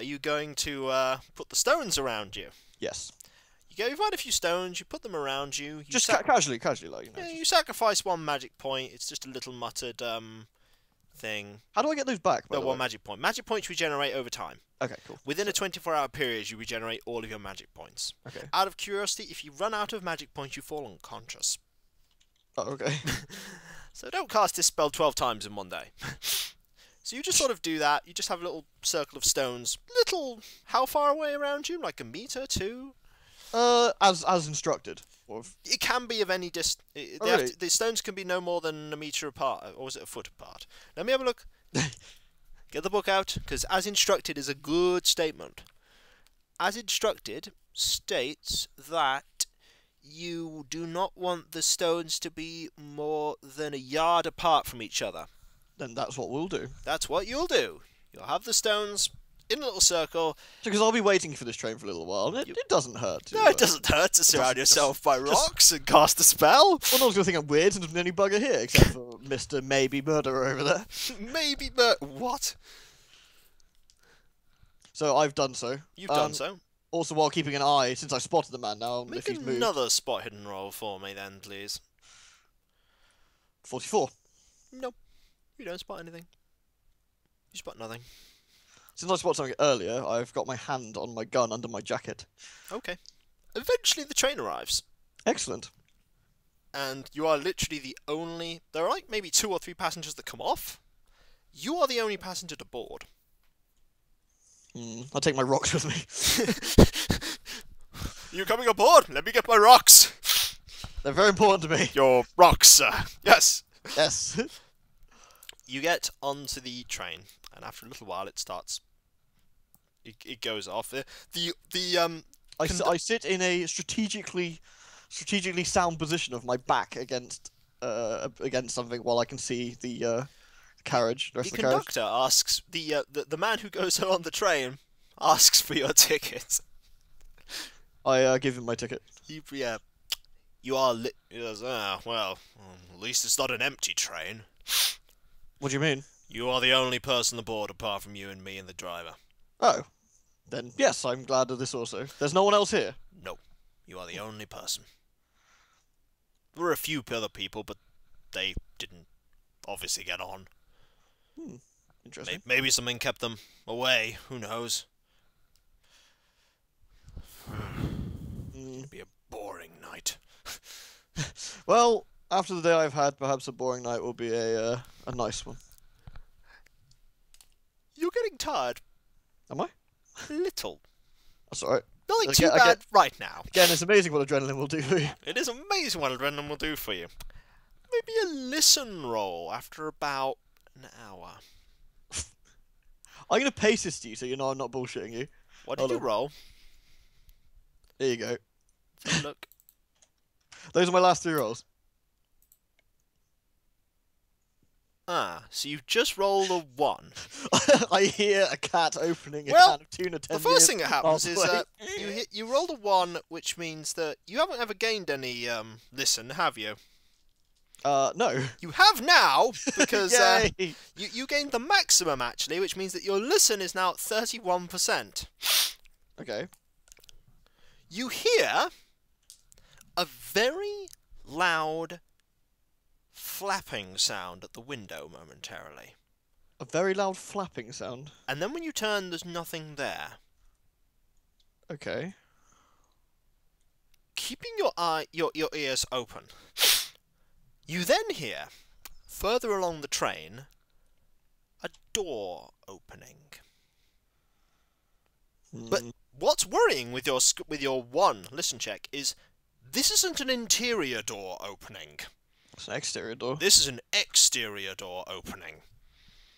you going to put the stones around you? Yes. You find a few stones, you put them around you. Just casually, like, you know. Yeah, you sacrifice one magic point. It's just a little muttered thing. How do I get those back, by No, the one way? magic point. Magic points regenerate over time. Okay, cool. Within a 24-hour period, you regenerate all of your magic points. Okay. Out of curiosity, if you run out of magic points, you fall unconscious. Oh, okay. So don't cast this spell 12 times in one day. So you just sort of do that. You just have a little circle of stones. How far away around you? Like a meter, 2? As instructed. It can be of any distance. Really? The stones can be no more than a meter apart, or is it a foot apart? Let me have a look. Get the book out, because as instructed is a good statement. As instructed states that you do not want the stones to be more than a yard apart from each other. Then that's what we'll do. That's what you'll do. You'll have the stones in a little circle. Because I'll be waiting for this train for a little while, and it doesn't hurt. No, it doesn't hurt to surround yourself by rocks and cast a spell. Well, no one's going to think I'm weird, and there's any bugger here, except for Mr. Maybe Murderer over there. Maybe, but what? So I've done so. You've done so. Also, while keeping an eye, since I've spotted the man now, Make if he's moved. another spot hidden roll for me then, please. 44. Nope. You don't spot anything. You spot nothing. Since I spotted something earlier, I've got my hand on my gun under my jacket. Okay. Eventually the train arrives. Excellent. And you are literally the only... There are like maybe 2 or 3 passengers that come off. You are the only passenger to board. I'll take my rocks with me. You coming aboard? Let me get my rocks. They're very important to me. Your rocks, sir. Yes. Yes. You get onto the train, and after a little while, it starts. It goes off. I sit in a strategically sound position of my back against something while I can see the carriage. The conductor asks the man who goes on the train asks for your ticket. I give him my ticket. You are lit. He goes, well, at least it's not an empty train. What do you mean? You are the only person aboard apart from you and me and the driver. Oh. Then, yes, I'm glad of this also. There's no one else here? No. You are the only person. There were a few other people, but they didn't obviously get on. Interesting. Maybe something kept them away. Who knows? It'd be a boring night. Well, after the day I've had, perhaps a boring night will be a nice one. You're getting tired. Am I? A little. That's alright. Nothing too bad right now. Again, it's amazing what adrenaline will do for you. It is amazing what adrenaline will do for you. Maybe a listen roll after about an hour. I'm going to pace this to you so you know I'm not bullshitting you. What did you roll? There you go. Let's look. Those are my last 3 rolls. Ah, so you just rolled a 1. I hear a cat opening a can of tuna 10 the first thing that happens is halfway. you rolled a 1, which means that you haven't ever gained any listen, have you? No. You have now, because Yay! you gained the maximum, actually, which means that your listen is now at 31%. Okay. You hear a very loud flapping sound at the window momentarily. A very loud flapping sound. And then when you turn, there's nothing there. Okay. Keeping your ears open, you then hear, further along the train, a door opening. But what's worrying with your 1 listen check is this isn't an interior door opening. It's an exterior door. This is an exterior door opening.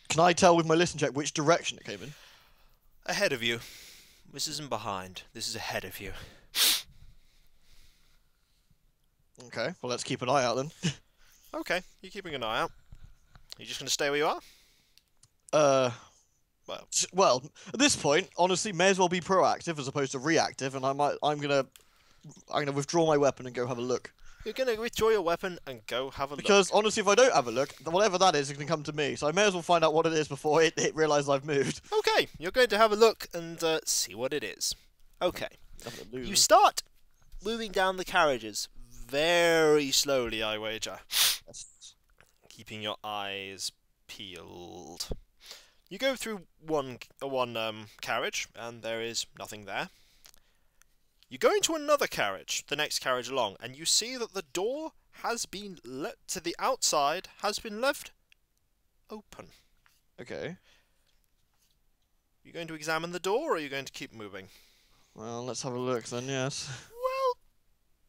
Can I tell with my listen check which direction it came in? Ahead of you. This isn't behind. This is ahead of you. Okay, well let's keep an eye out then. Okay, you're keeping an eye out. You just going to stay where you are? Well, at this point, honestly, may as well be proactive as opposed to reactive, and I'm gonna withdraw my weapon and go have a look. You're going to withdraw your weapon and go have a look. Because honestly, if I don't have a look, whatever that is going to come to me. So I may as well find out what it is before it realises I've moved. Okay, you're going to have a look and see what it is. Okay. You start moving down the carriages very slowly, I wager. Yes. Keeping your eyes peeled. You go through one carriage, and there is nothing there. You go into another carriage, the next carriage along, and you see that the door has been to the outside has been left open. Okay. Are you going to examine the door, or are you going to keep moving? Well, let's have a look then, yes. Well,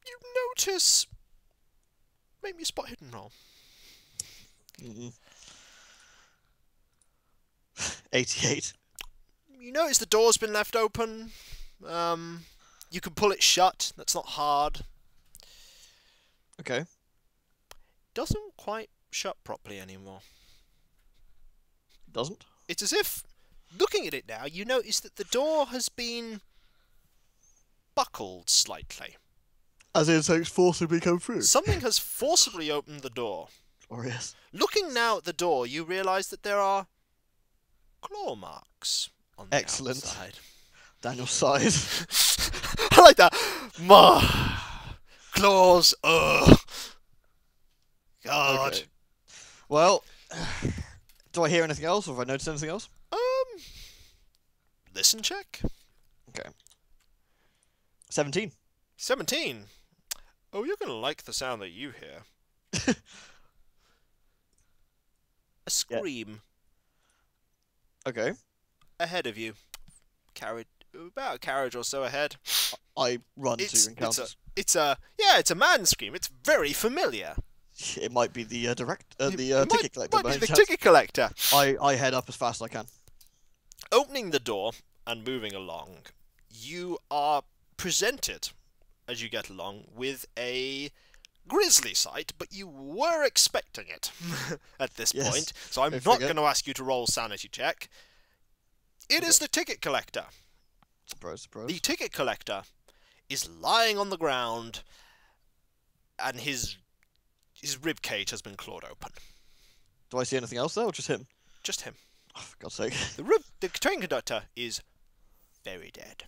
you notice... Make me a spot hidden roll. 88. You notice the door's been left open. You can pull it shut. That's not hard. Okay. Doesn't quite shut properly anymore. Doesn't? It's as if Looking at it now, you notice that the door has been buckled slightly. As in, so it's forcibly come through. Something has forcibly opened the door. Glorious. Looking now at the door, you realise that there are claw marks on the Excellent. outside. Daniel sighed. I like that. Claws. Ugh. God. Okay. Well, do I hear anything else, or have I noticed anything else? Listen check. Okay. 17. 17. Oh, you're going to like the sound that you hear. A scream Okay. ahead of you. About a carriage or so ahead. I run to encounter. It's a man scream. It's very familiar. It might be the It ticket collector. might be the ticket collector. I head up as fast as I can. Opening the door and moving along, you are presented, as you get along, with a grisly sight, but you were expecting it at this Yes, point, so I'm go not figure. going to ask you to roll sanity check. It is the ticket collector. Surprise, surprise. The ticket collector is lying on the ground, and his rib cage has been clawed open. Do I see anything else there, or just him? Just him. Oh, for God's sake. The train conductor is very dead.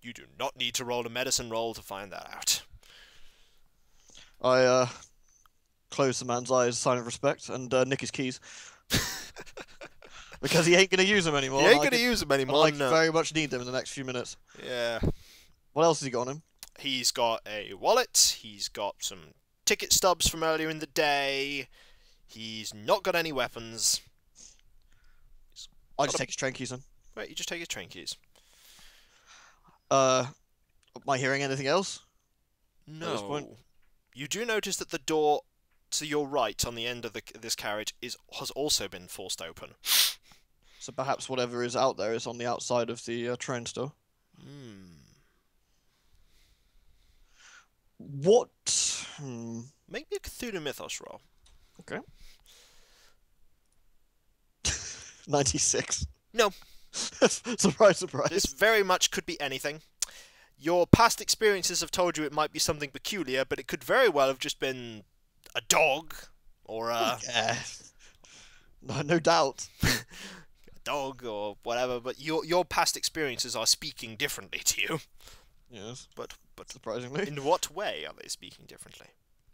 You do not need to roll a medicine roll to find that out. I close the man's eyes, sign of respect, and nick his keys. Because he ain't going to use them anymore. He ain't going to use them anymore, I no. very much need them in the next few minutes. Yeah. What else has he got on him? He's got a wallet. He's got some ticket stubs from earlier in the day. He's not got any weapons. I just take his train keys then. Right, you just take his train keys. Am I hearing anything else? No. this point? You do notice that the door to your right on the end of this carriage has also been forced open. So perhaps whatever is out there is on the outside of the train still. What? Make me a Cthulhu Mythos roll. Okay. 96. No. Surprise, surprise. This very much could be anything. Your past experiences have told you it might be something peculiar, but it could very well have just been a dog or a Yeah. No doubt. dog or whatever. But your past experiences are speaking differently to you. Yes. But Surprisingly. in what way are they speaking differently?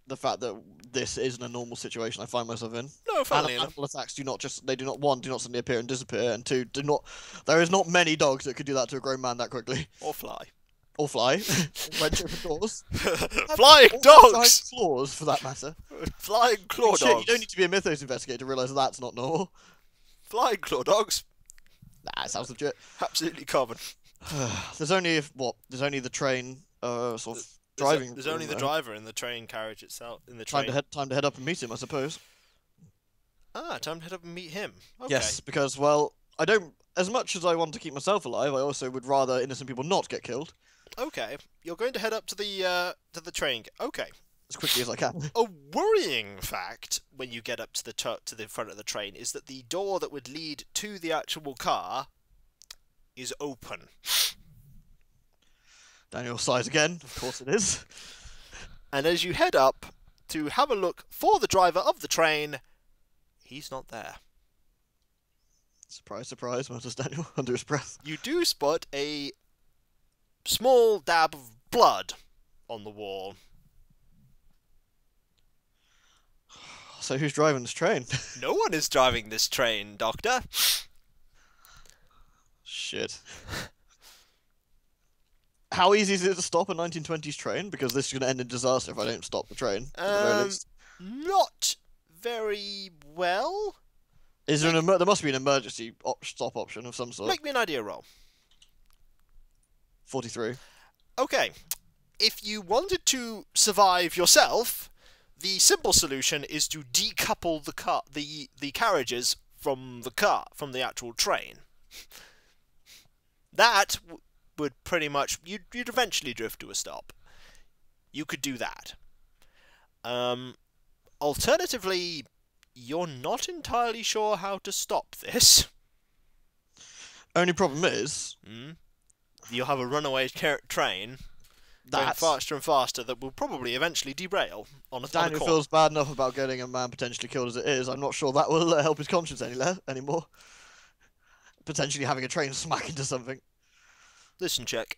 The fact that this isn't a normal situation I find myself in. No, funnily enough. Animal attacks do not suddenly appear and disappear, and two, there is not many dogs that could do that to a grown man that quickly. Or fly. Or fly. Wrench open doors. Flying Or dogs! giant claws, for that matter. Flying claw Shit, dogs! you don't need to be a mythos investigator to realise that's not normal. Flying claw dogs! Nah, it sounds legit. Absolutely common. There's only the train, sort of driving. There's only the driver in the train carriage itself. In the Time train. to head up and meet him, I suppose. Time to head up and meet him. Okay. Yes, because well, I don't. As much as I want to keep myself alive, I also would rather innocent people not get killed Okay. You're going to head up to the train. Okay. as quickly as I can. A worrying fact when you get up to the front of the train is that the door that would lead to the actual car is open. Daniel sighs again. Of course it is. And as you head up to have a look for the driver of the train, he's not there. Surprise, surprise, mutters Daniel under his breath. You do spot a small dab of blood on the wall. So who's driving this train? No one is driving this train, Doctor. Shit. How easy is it to stop a 1920s train? Because this is going to end in disaster if I don't stop the train. at the very least. Not very well. Is there there must be an emergency stop option of some sort. Make me an idea roll. 43. Okay. If you wanted to survive yourself, the simple solution is to decouple the carriages from the actual train. That would pretty much you'd eventually drift to a stop. You could do that. Alternatively, you're not entirely sure how to stop this. Only problem is You'll have a runaway train going that faster and faster that will probably eventually derail on a Daniel corner. feels bad enough about getting a man potentially killed as it is. I'm not sure that will help his conscience anymore. Potentially having a train smack into something. Listen, check.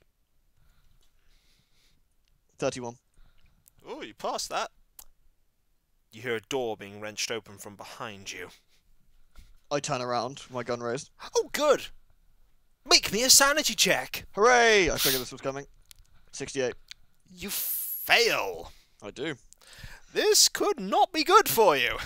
31. Oh, you passed that. You hear a door being wrenched open from behind you. I turn around, my gun raised. Oh, good. Make me a sanity check. Hooray! I figured this was coming. 68. You fail. I do. This could not be good for you.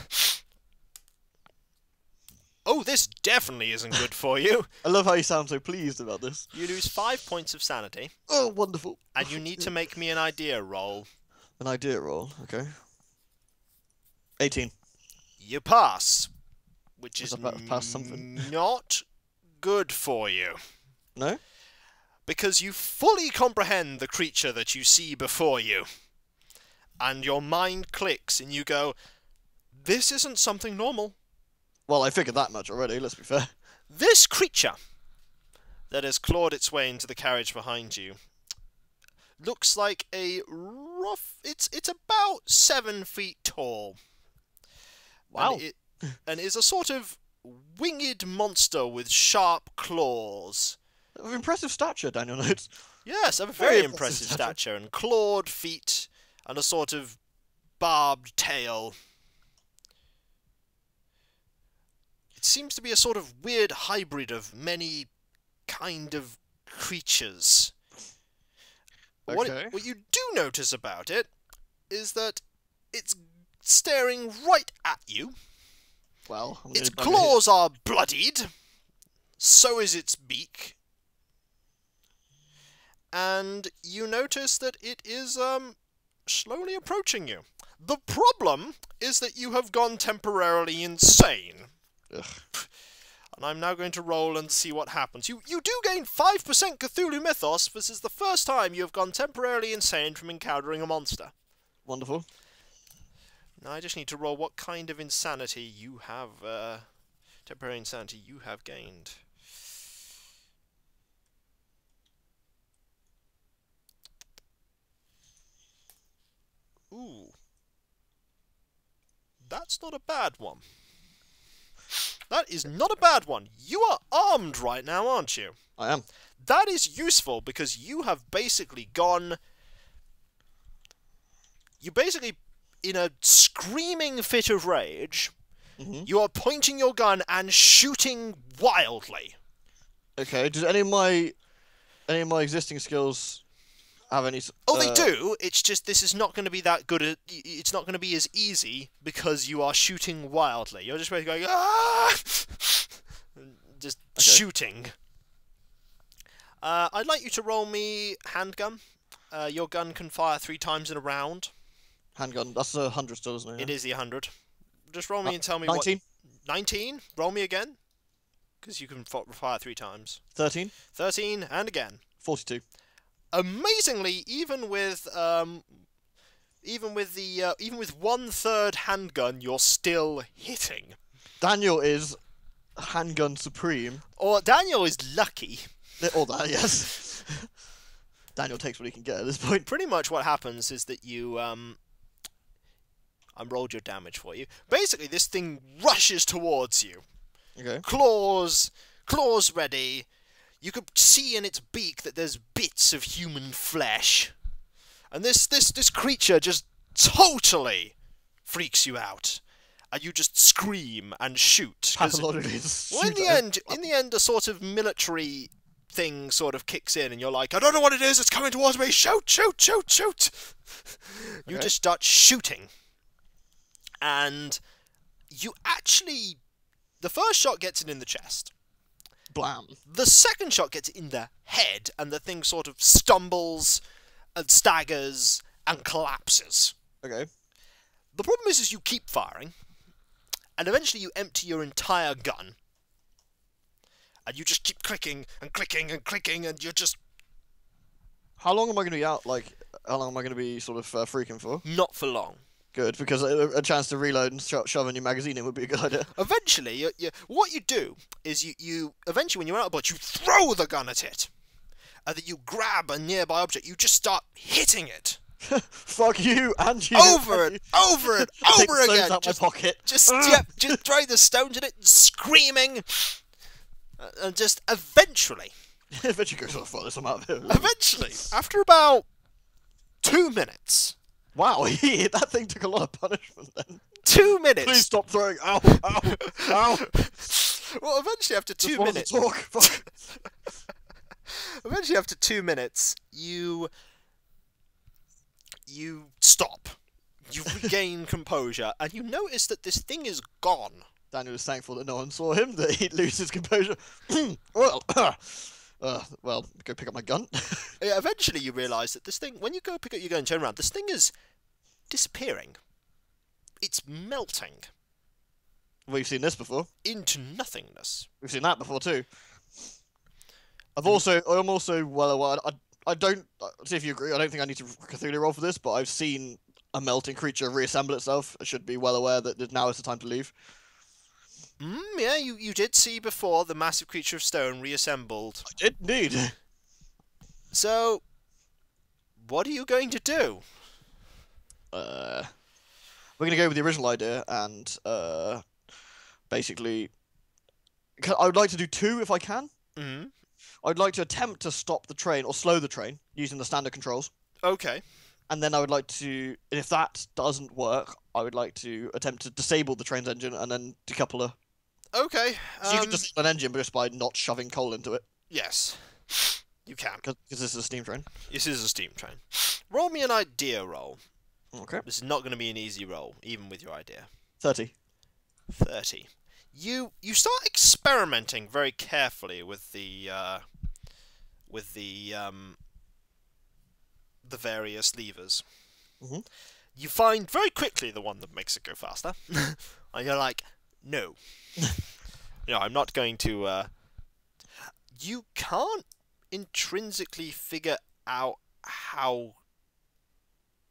Oh, this definitely isn't good for you. I love how you sound so pleased about this. You lose 5 points of sanity. Oh, wonderful. And you need to make me an idea roll. An idea roll, okay. 18. You pass, which is pass something. not good for you. No? Because you fully comprehend the creature that you see before you. And your mind clicks and you go, this isn't something normal. Well, I figured that much already, let's be fair. This creature that has clawed its way into the carriage behind you looks like a rough... It's about 7 feet tall. Wow. And is a sort of winged monster with sharp claws. Of impressive stature, Daniel notes. Yes, a very impressive stature and clawed feet and a sort of barbed tail. It seems to be a sort of weird hybrid of many kind of creatures. Okay. What you do notice about it is that it's staring right at you. Well, its claws are bloodied. So is its beak. And you notice that it is slowly approaching you. The problem is that you have gone temporarily insane. Ugh. And I'm now going to roll and see what happens. You do gain 5% Cthulhu Mythos. This is the first time you have gone temporarily insane from encountering a monster. Wonderful. Now I just need to roll what kind of insanity you have, temporary insanity you have gained. Ooh. That's not a bad one. That is not a bad one. You are armed right now, aren't you? I am. That is useful because you have basically gone... You basically, in a screaming fit of rage, you are pointing your gun and shooting wildly. Okay, does any of my existing skills have any... Oh, they do. It's just this is not going to be that good. It's not going to be as easy because you are shooting wildly. You're just basically going, ah! Just shooting. I'd like you to roll me handgun. Your gun can fire 3 times in a round. Handgun, that's 100 still, isn't it? It is the 100. Just roll me and tell me 19? what... 19? Roll me again. Because you can fire 3 times. 13? 13, and again. 42. Amazingly, even with 1/3 handgun, you're still hitting. Daniel is handgun supreme. Or Daniel is lucky. Or that, yes. Daniel takes what he can get at this point. Pretty much what happens is that you I rolled your damage for you. Basically, this thing rushes towards you. Okay. Claws ready. You could see in its beak that there's bits of human flesh. And this creature just totally freaks you out. And you just scream and shoot. Pathologically Well, in the end, a sort of military thing sort of kicks in and you're like, I don't know what it is, it's coming towards me, shoot, shoot, shoot, shoot. You just start shooting. And you actually... The first shot gets it in the chest. Blam. The second shot gets it in the head, and the thing sort of stumbles and staggers and collapses. Okay. The problem is you keep firing, and eventually you empty your entire gun. And you just keep clicking and clicking and clicking, and you're just... How long am I going to be out, how long am I going to be sort of freaking for? Not for long. Good, because a chance to reload and shove a new magazine in would be a good idea. Eventually, what you do is you eventually, when you're out of bullets, you throw the gun at it. And then you grab a nearby object, you just start hitting it. Fuck you and you. Over and over and Take over stones again. out my pocket. Just throwing the stones at it, screaming. And just eventually. Eventually goes off for this amount of it. Eventually, after about 2 minutes. Wow, that thing took a lot of punishment then. 2 minutes. Please stop throwing. Ow, ow, ow. Well, eventually after 2 Just minutes. talk. Fuck. Eventually after 2 minutes, you stop. You regain composure, and you notice that this thing is gone. Daniel was thankful that no one saw him, that he'd lose his composure. Well, go pick up my gun. Yeah, eventually you realise that this thing, when you go pick up your gun and turn around, this thing is disappearing. It's melting. We've seen this before. Into nothingness. We've seen that before too. I'm also well aware. I don't see if you agree. I don't think I need to Cthulhu roll for this, but I've seen a melting creature reassemble itself. I should be well aware that now is the time to leave. Yeah, you did see before the massive creature of stone reassembled. I did indeed. So, what are you going to do? We're gonna go with the original idea and basically, I would like to do two if I can. Mm-hmm. I'd like to attempt to stop the train or slow the train using the standard controls. Okay. And then I would like to, if that doesn't work, I would like to attempt to disable the train's engine and then decouple her. Okay. So you can disable an engine just by not shoving coal into it. Yes. You can. Because this is a steam train. This is a steam train. Roll me an idea roll. Okay. This is not going to be an easy roll, even with your idea. 30. 30. You start experimenting very carefully with the various levers. Mm-hmm. You find very quickly the one that makes it go faster, and you're like, no, I'm not going to. You can't intrinsically figure out how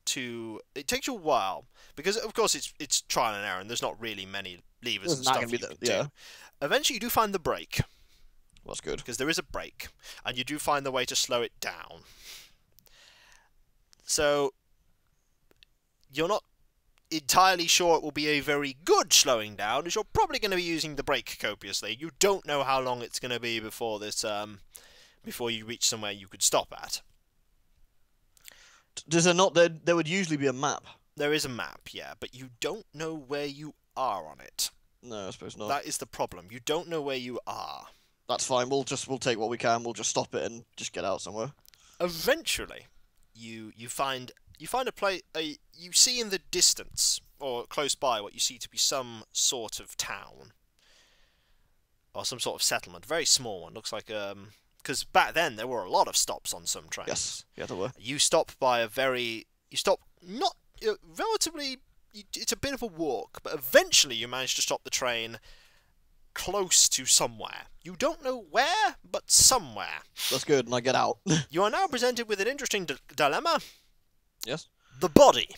to. It takes you a while because, of course, it's trial and error, and there's not really many levers and stuff you can do. Eventually, you do find the brake. That's good. Because there is a brake, and you do find the way to slow it down. So, you're not entirely sure it will be a very good slowing down, as you're probably going to be using the brake copiously. You don't know how long it's going to be before this, before you reach somewhere you could stop at. Does there not? There would usually be a map. There is a map, yeah, but you don't know where you are on it. No, I suppose not. That is the problem. You don't know where you are. That's fine. We'll take what we can. We'll just stop it and just get out somewhere. Eventually, you find a place. You see in the distance or close by what you see to be some sort of town or some sort of settlement. Very small one. Looks like because back then there were a lot of stops on some trains. Yes, yeah, there were. You stop by not relatively. It's a bit of a walk, but eventually you manage to stop the train close to somewhere. You don't know where, but somewhere. That's good, and I get out. You are now presented with an interesting dilemma. Yes. The body.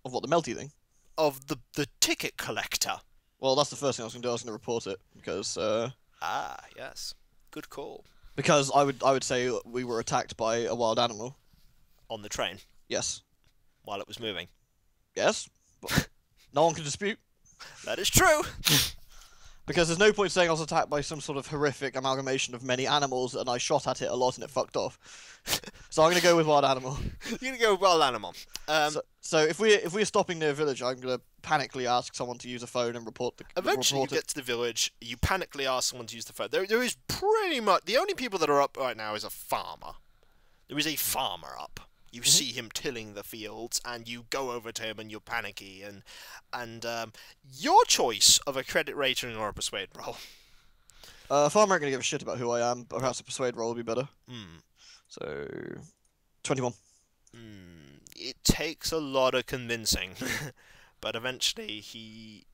Of what, the melty thing? Of the ticket collector. Well, that's the first thing I was going to do. I was going to report it, because... Ah, yes. Good call. Because I would say we were attacked by a wild animal. On the train? Yes. While it was moving? Yes. But no one can dispute. That is true. Because there's no point saying I was attacked by some sort of horrific amalgamation of many animals, and I shot at it a lot and it fucked off. So I'm going to go with wild animal. You're going to go with wild animal. So if we're stopping near a village, I'm going to panically ask someone to use a phone and report the. Eventually, you get to the village. You panically ask someone to use the phone. There is pretty much the only people that are up right now is a farmer. There is a farmer up. You see him tilling the fields, and you go over to him, and you're panicky, and your choice of a credit rating or a persuade roll. Farmer ain't gonna give a shit about who I am, but perhaps a persuade roll would be better. So, 21. It takes a lot of convincing, but eventually he.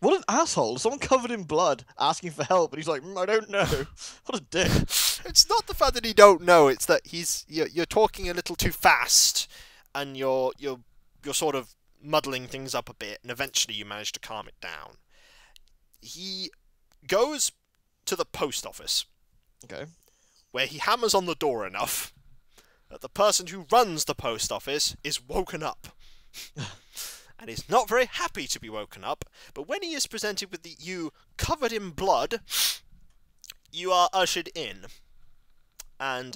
What an asshole! Someone covered in blood asking for help, and he's like, I don't know. What a dick. It's not the fact that he don't know; it's that you're talking a little too fast, and you're you're sort of muddling things up a bit, and eventually you manage to calm it down. He goes to the post office, Okay. where he hammers on the door enough that the person who runs the post office is woken up. And is not very happy to be woken up, but when he is presented with you covered in blood, you are ushered in. And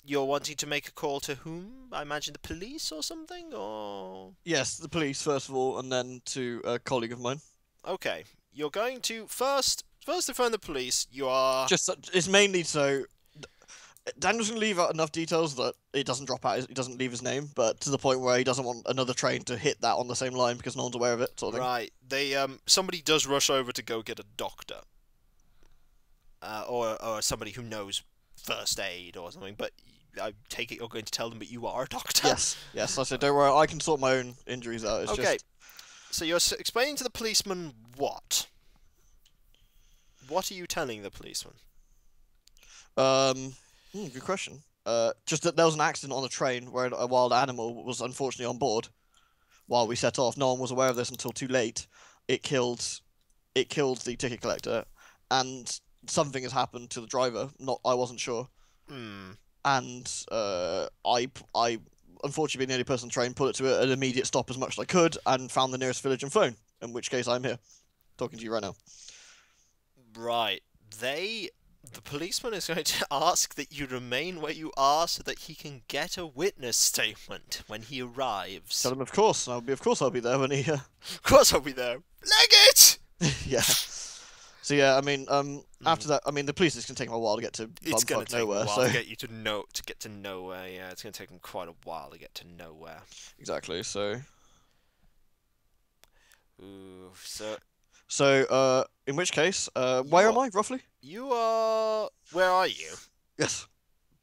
you're wanting to make a call to whom? I imagine the police or something, or... Yes, the police first of all, and then to a colleague of mine. Okay, you're going to first to phone the police. You are It's mainly so Daniel's gonna leave out enough details that it doesn't drop out. He doesn't leave his name, but to the point where he doesn't want another train to hit that on the same line because no one's aware of it, sort of thing. right. They somebody does rush over to go get a doctor, or somebody who knows first aid or something. But I take it you're going to tell them that you are a doctor. Yes. I said, don't worry, I can sort my own injuries out. It's Okay. just... So you're explaining to the policeman what? What are you telling the policeman? Good question. Just that there was an accident on a train where a wild animal was unfortunately on board while we set off. No one was aware of this until too late. It killed the ticket collector, and something has happened to the driver. I wasn't sure. And I unfortunately being the only person on the train, put it to an immediate stop as much as I could, and found the nearest village and phone. In which case, I'm here, talking to you right now. Right. The policeman is going to ask that you remain where you are so that he can get a witness statement when he arrives. Tell him, of course. Of course, I'll be there when he. Of course, I'll be there. Leg it. Yeah. So yeah, I mean, after that, I mean, the police is gonna take him a while to get to It's going to take nowhere. a while So to get you to get to nowhere. Yeah, it's going to take him quite a while to get to nowhere. exactly. So. Ooh, So, in which case, where am I roughly? you are. Where are you? Yes.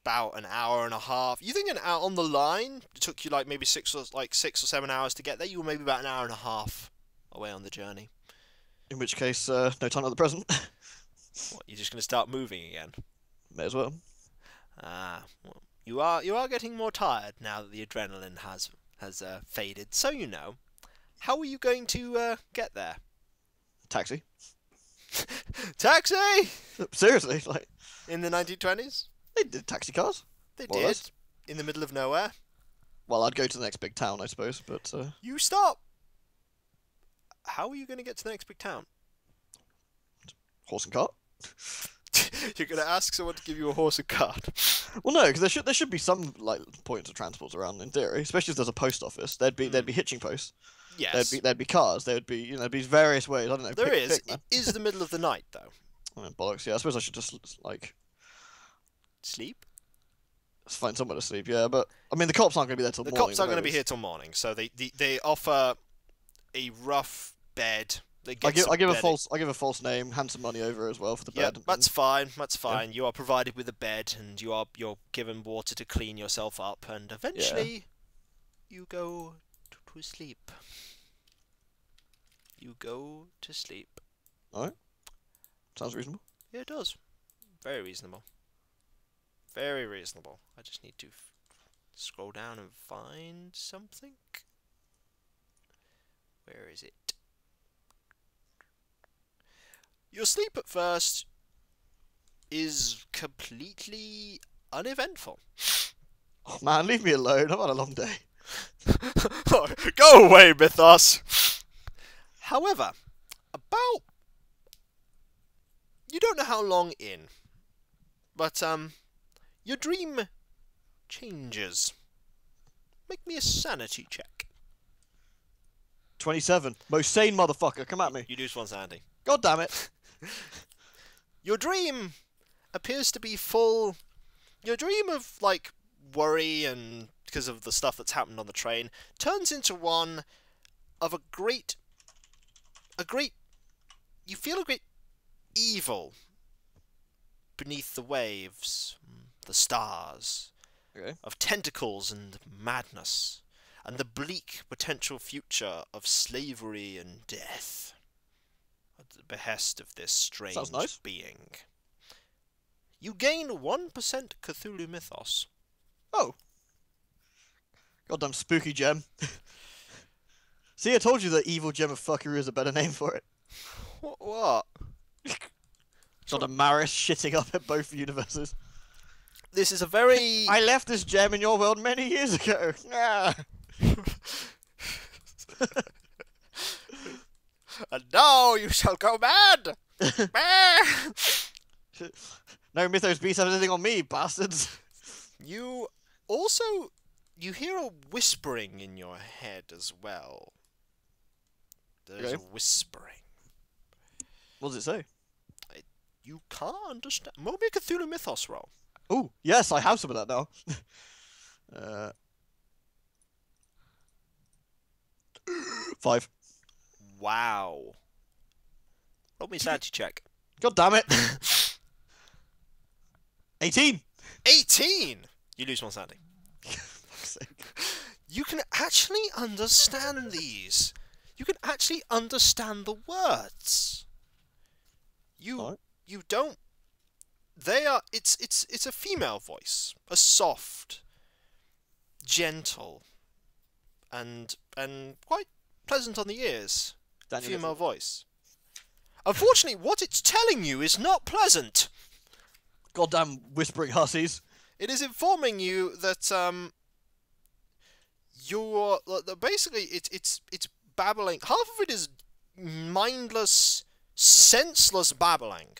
About an hour and a half. You think an hour on the line? It took you like maybe 6 or 7 hours to get there. You were maybe about an hour and a half away on the journey. In which case, no time at the present. What? You're just going to start moving again? May as well. Well, you are getting more tired now that the adrenaline has faded. So you know, how are you going to get there? Taxi. Taxi! Seriously, like In the 1920s? they did taxi cars. They More or did. less. In the middle of nowhere. Well, I'd go to the next big town, I suppose, but You stop! How are you going to get to the next big town? horse and cart. You're going to ask someone to give you a horse and cart. Well, no, because there should be some like points of transport around in theory, especially if there's a post office. There'd be hitching posts. Yes. There'd be cars. There'd be there'd be various ways. I don't know. There is. man. It is the middle of the night, though. Oh, bollocks. Yeah, I suppose I should just like Sleep? find somewhere to sleep. Yeah, but I mean the cops aren't going to be there till The morning. cops aren't going to be here till morning, so they offer a rough bed. I give a false name, hand some money over as well for the Yeah, bed. that's fine. That's fine. Yeah. You are provided with a bed, and you're given water to clean yourself up, and eventually you go to sleep. You go to sleep. Alright. Sounds reasonable. Yeah, it does. Very reasonable. Very reasonable. I just need to scroll down and find something. Where is it? Your sleep at first is completely uneventful. Oh man, leave me alone. I've had a long day. Go away, Mythos! However, you don't know how long in, but your dream changes. Make me a sanity check. 27. Most sane motherfucker. Come at me. You do just want sanity. God damn it. Your dream appears to be full. Your dream of like worry and because of the stuff that's happened on the train turns into one of a great. You feel a great evil beneath the waves, the stars, Okay. of tentacles and madness, and the bleak potential future of slavery and death at the behest of this strange Sounds nice. being. You gain 1% Cthulhu mythos. Oh. Goddamn spooky gem. See, I told you that evil gem of fuckery is a better name for it. What? Got a Maris shitting up at both universes. This is a very... I left this gem in your world many years ago. Ah. And now you shall go mad! No Mythos Beast have anything on me, bastards. You also... You hear a whispering in your head as well. There's a whispering. What does it say? You can't understand. Maybe a Cthulhu Mythos roll. Oh, yes, I have some of that now. 5. Wow. Roll me a sanity check. God damn it. 18. 18! You lose one sanity. You can actually understand these. You can actually understand the words. You don't. They are. It's a female voice, a soft, gentle, and quite pleasant on the ears. Female voice. Unfortunately, what it's telling you is not pleasant. Goddamn whispering hussies. It is informing you that you're basically it's babbling. Half of it is mindless, senseless babbling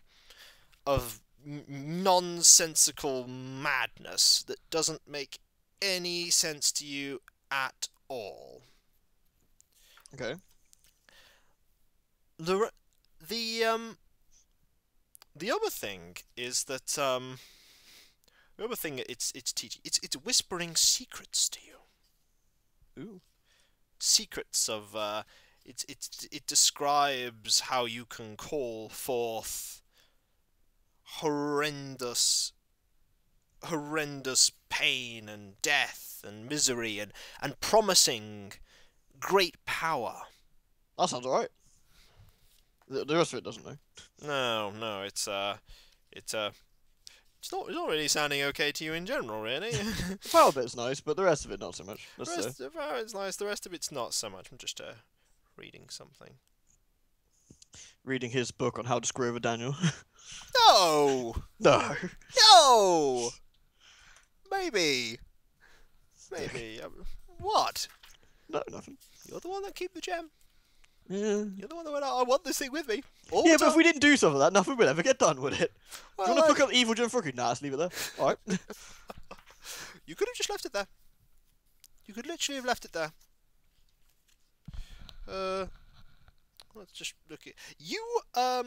of nonsensical madness that doesn't make any sense to you at all. Okay. The other thing is that the other thing it's teaching it's whispering secrets to you. Ooh. Secrets of it describes how you can call forth horrendous pain and death and misery and promising great power. That sounds alright. The rest of it doesn't, though. No, it's not really sounding okay to you in general, really. The power bit's nice, but the rest of it not so much. The power is nice, the rest of it's not so much. I'm just reading something. Reading his book on how to screw over Daniel. No! No! No! Maybe. What? No, nothing. You're the one that keep the gem. Yeah. You're the one that went, I want this thing with me. Yeah, but if we didn't do stuff like that, nothing would ever get done, would it? Well, do you want to pick up the evil gem fucking? Nah, let's leave it there. Alright. You could have just left it there. You could literally have left it there. Let's just look at... You, are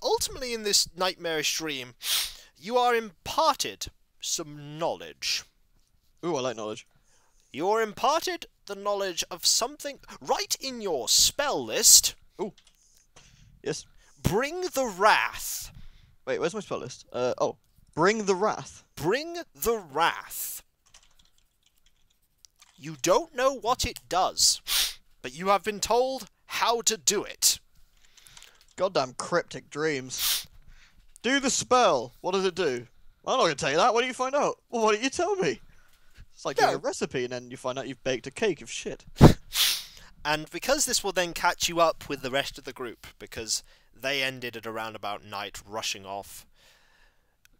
ultimately in this nightmarish dream, you are imparted some knowledge. Ooh, I like knowledge. You are imparted the knowledge of something right in your spell list. Ooh. Yes. Bring the wrath. Wait, where's my spell list? Oh. Bring the wrath. Bring the wrath. You don't know what it does, but you have been told how to do it. Goddamn cryptic dreams. Do the spell. What does it do? I'm not going to tell you that. Why don't you find out? Well, why don't you tell me? It's like doing a recipe and then you find out you've baked a cake of shit. And because this will then catch you up with the rest of the group, because they ended at around about night rushing off,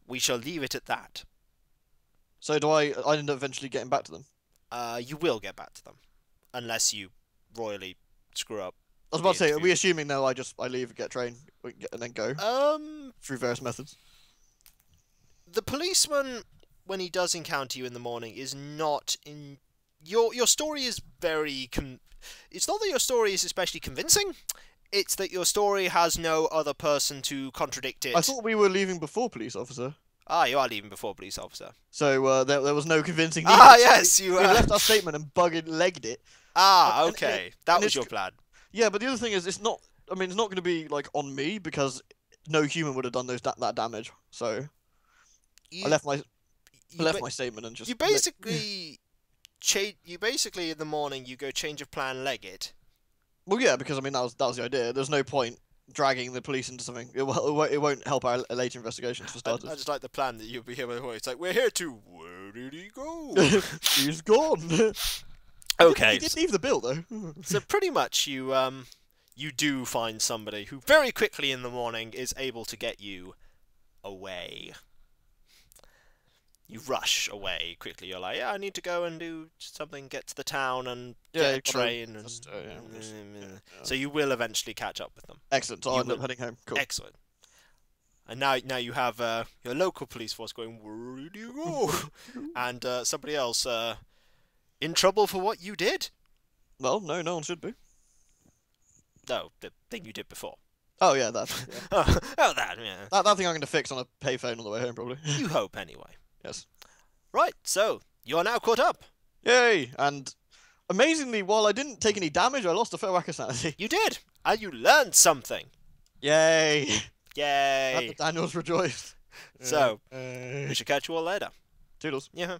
we shall leave it at that. So do I end up eventually getting back to them? You will get back to them. Unless you royally screw up. I was about to say, are we assuming though I leave, get a train, and then go? Through various methods. The policeman, when he does encounter you in the morning, is not in... Your story is very... It's not that your story is especially convincing, it's that your story has no other person to contradict it. I thought we were leaving before police officer. Ah, you are leaving before police officer. So there was no convincing... Ah, yes, you... We left our statement and legged it. Ah, okay. That was your plan. Yeah, but the other thing is, it's not... I mean, it's not going to be, like, on me, because no human would have done that damage, so... I left my statement and just... You basically... You basically, in the morning, you go change of plan, leg it. Well, yeah, because, I mean, that was the idea. There's no point dragging the police into something. It won't help our later investigations, for starters. I just like the plan that you'll be here with. It's like, we're here to did he go? He's gone. Okay. He did leave the bill though. So pretty much you do find somebody who very quickly in the morning is able to get you away. You rush away quickly. You're like, yeah, I need to go and do something, get to the town and get a train. So you will eventually catch up with them. Excellent. So I'll end up heading home. Cool. Excellent. And now you have your local police force going, where did you go? And somebody else in trouble for what you did? Well, no one should be. No, the thing you did before. Oh yeah, that. Yeah. That, yeah. That thing I'm going to fix on a payphone on the way home, probably. You hope, anyway. Yes. Right, so, you're now caught up. Yay! And amazingly, while I didn't take any damage, I lost a fair whack of sanity. You did! And you learned something. Yay! Yay! And the Daniels rejoiced. So, we should catch you all later. Toodles. Yeah.